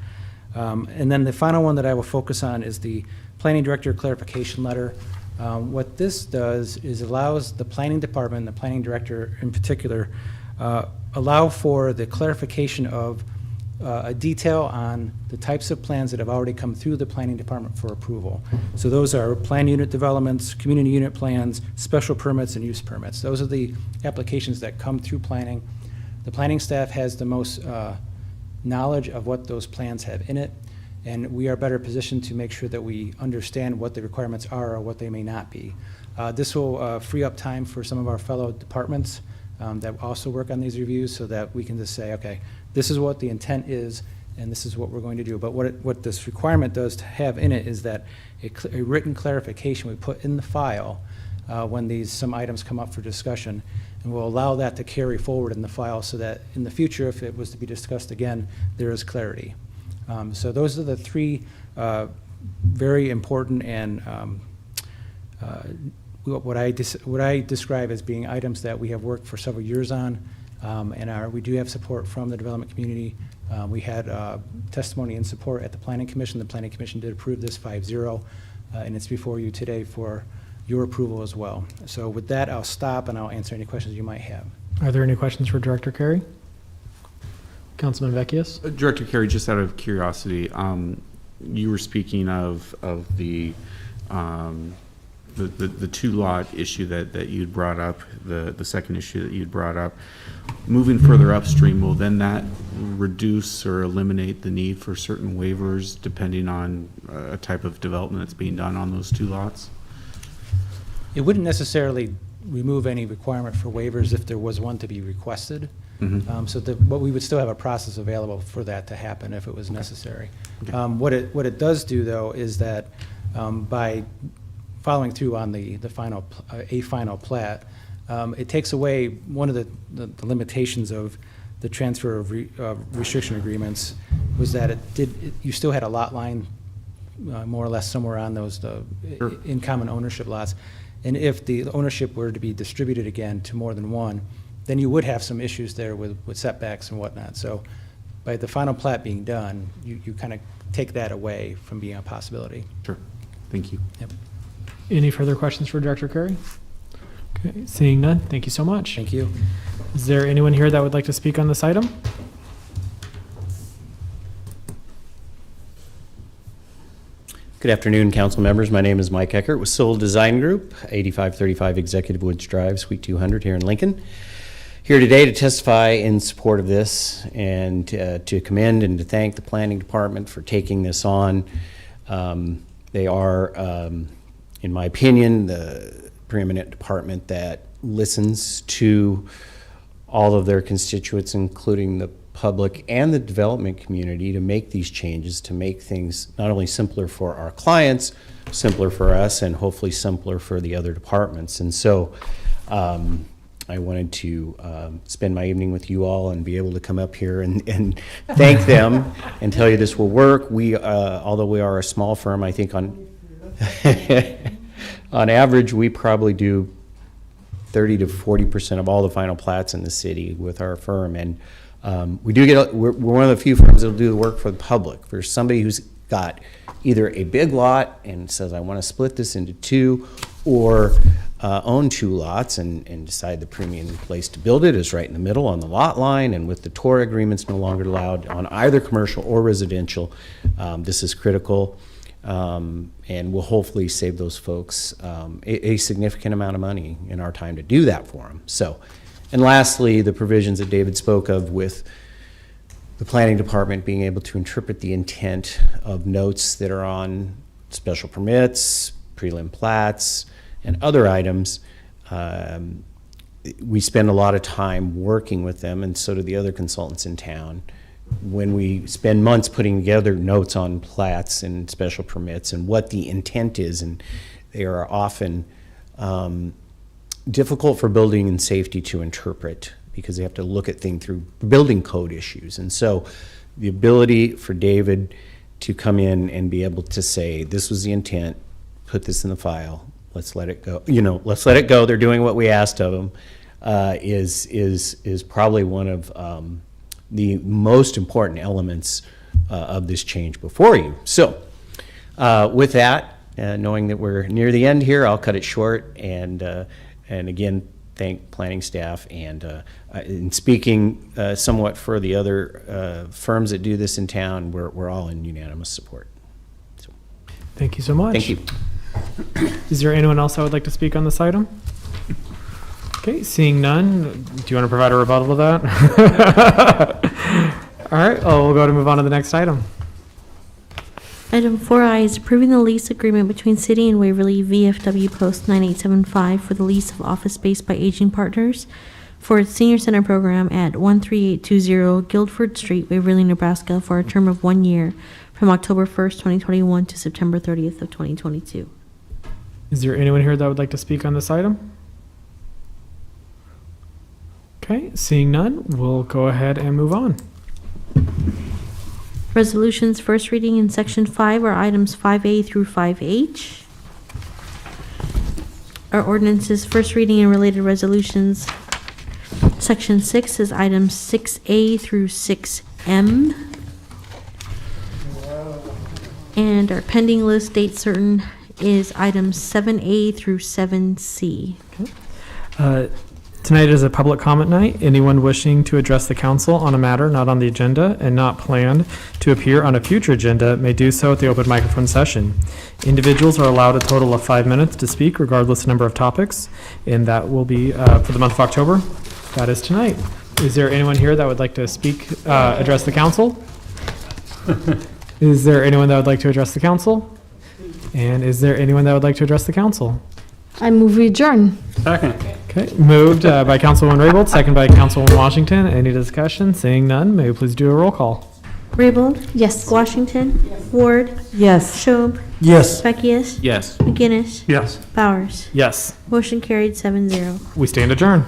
And then the final one that I will focus on is the Planning Director Clarification Letter. What this does is allows the Planning Department, the Planning Director in particular, allow for the clarification of a detail on the types of plans that have already come through the Planning Department for approval. So those are plan unit developments, community unit plans, special permits, and use permits. Those are the applications that come through planning. The planning staff has the most knowledge of what those plans have in it, and we are better positioned to make sure that we understand what the requirements are or what they may not be. This will free up time for some of our fellow departments that also work on these reviews, so that we can just say, okay, this is what the intent is, and this is what we're going to do. But what this requirement does to have in it is that a written clarification we put in the file when some items come up for discussion, and we'll allow that to carry forward in the file, so that in the future, if it was to be discussed again, there is clarity. So those are the three very important and what I describe as being items that we have worked for several years on, and we do have support from the development community. We had testimony and support at the Planning Commission. The Planning Commission did approve this 5-0, and it's before you today for your approval as well. So with that, I'll stop and I'll answer any questions you might have. Are there any questions for Director Carey? Councilman Vecchius? Director Carey, just out of curiosity, you were speaking of the two-lot issue that you'd brought up, the second issue that you'd brought up. Moving further upstream, will then that reduce or eliminate the need for certain waivers depending on a type of development that's being done on those two lots? It wouldn't necessarily remove any requirement for waivers if there was one to be requested. Mm-hmm. But we would still have a process available for that to happen if it was necessary. Okay. What it does do, though, is that by following through on the final plat, it takes away one of the limitations of the transfer of restriction agreements, was that you still had a lot line more or less somewhere on those Sure. in common ownership lots. And if the ownership were to be distributed again to more than one, then you would have some issues there with setbacks and whatnot. So by the final plat being done, you kind of take that away from being a possibility. Sure. Thank you. Yep. Any further questions for Director Curry? Okay, seeing none, thank you so much. Thank you. Is there anyone here that would like to speak on this item? Good afternoon, council members. My name is Mike Eckert with Civil Design Group, 8535 Executive Woods Drive, Suite 200 here in Lincoln. Here today to testify in support of this and to commend and to thank the Planning Department for taking this on. They are, in my opinion, the preeminent department that listens to all of their constituents, including the public and the development community, to make these changes, to make things not only simpler for our clients, simpler for us, and hopefully simpler for the other departments. And so I wanted to spend my evening with you all and be able to come up here and thank them and tell you this will work. We, although we are a small firm, I think on on average, we probably do 30 to 40% of all the final plats in the city with our firm. And we do get, we're one of the few firms that will do the work for the public. For somebody who's got either a big lot and says, I want to split this into two, or own two lots and decide the premium place to build it is right in the middle on the lot line, and with the TOR agreements no longer allowed on either commercial or residential, this is critical. and will hopefully save those folks a significant amount of money in our time to do that for them. So, and lastly, the provisions that David spoke of with the planning department being able to interpret the intent of notes that are on special permits, prelim plats, and other items. We spend a lot of time working with them, and so do the other consultants in town. When we spend months putting together notes on plats and special permits and what the intent is, and they are often difficult for building and safety to interpret because they have to look at things through building code issues. And so the ability for David to come in and be able to say, this was the intent, put this in the file, let's let it go. Let's let it go. They're doing what we asked of them, is probably one of the most important elements of this change before you. So with that, knowing that we're near the end here, I'll cut it short and again, thank planning staff and in speaking somewhat for the other firms that do this in town, we're all in unanimous support. So, Thank you so much. thank you. Is there anyone else that would like to speak on this item? Okay, seeing none, do you want to provide a rebuttal to that? All right, we'll go to move on to the next item. Item 4I is approving the lease agreement between City and Waverly VFW Post 9875 for the lease of office space by Aging Partners for its senior center program at 13820 Guildford Street, Waverly, Nebraska, for a term of 1 year from October 1st, 2021 to September 30th of 2022. Is there anyone here that would like to speak on this item? Okay, seeing none, we'll go ahead and move on. Resolutions first reading in Section 5 are items 5A through 5H. Our ordinances first reading and related resolutions. Section 6 is items 6A through 6M. And our pending list date certain is items 7A through 7C. Tonight is a public comment night. Anyone wishing to address the council on a matter not on the agenda and not planned to appear on a future agenda may do so at the open microphone session. Individuals are allowed a total of 5 minutes to speak regardless of number of topics, and that will be for the month of October. That is tonight. Is there anyone here that would like to speak, address the council? Is there anyone that would like to address the council? And is there anyone that would like to address the council? I move we adjourn. Second. Okay, moved by Councilwoman Raybold, second by Councilwoman Washington. Any discussion? Seeing none, may we please do a roll call? Raybold? Yes. Washington? Yes. Ward? Yes. Schob? Yes. Beckius? Yes. McGinnis? Yes. Bowers? Yes, Motion carried 7-0. we stand adjourned.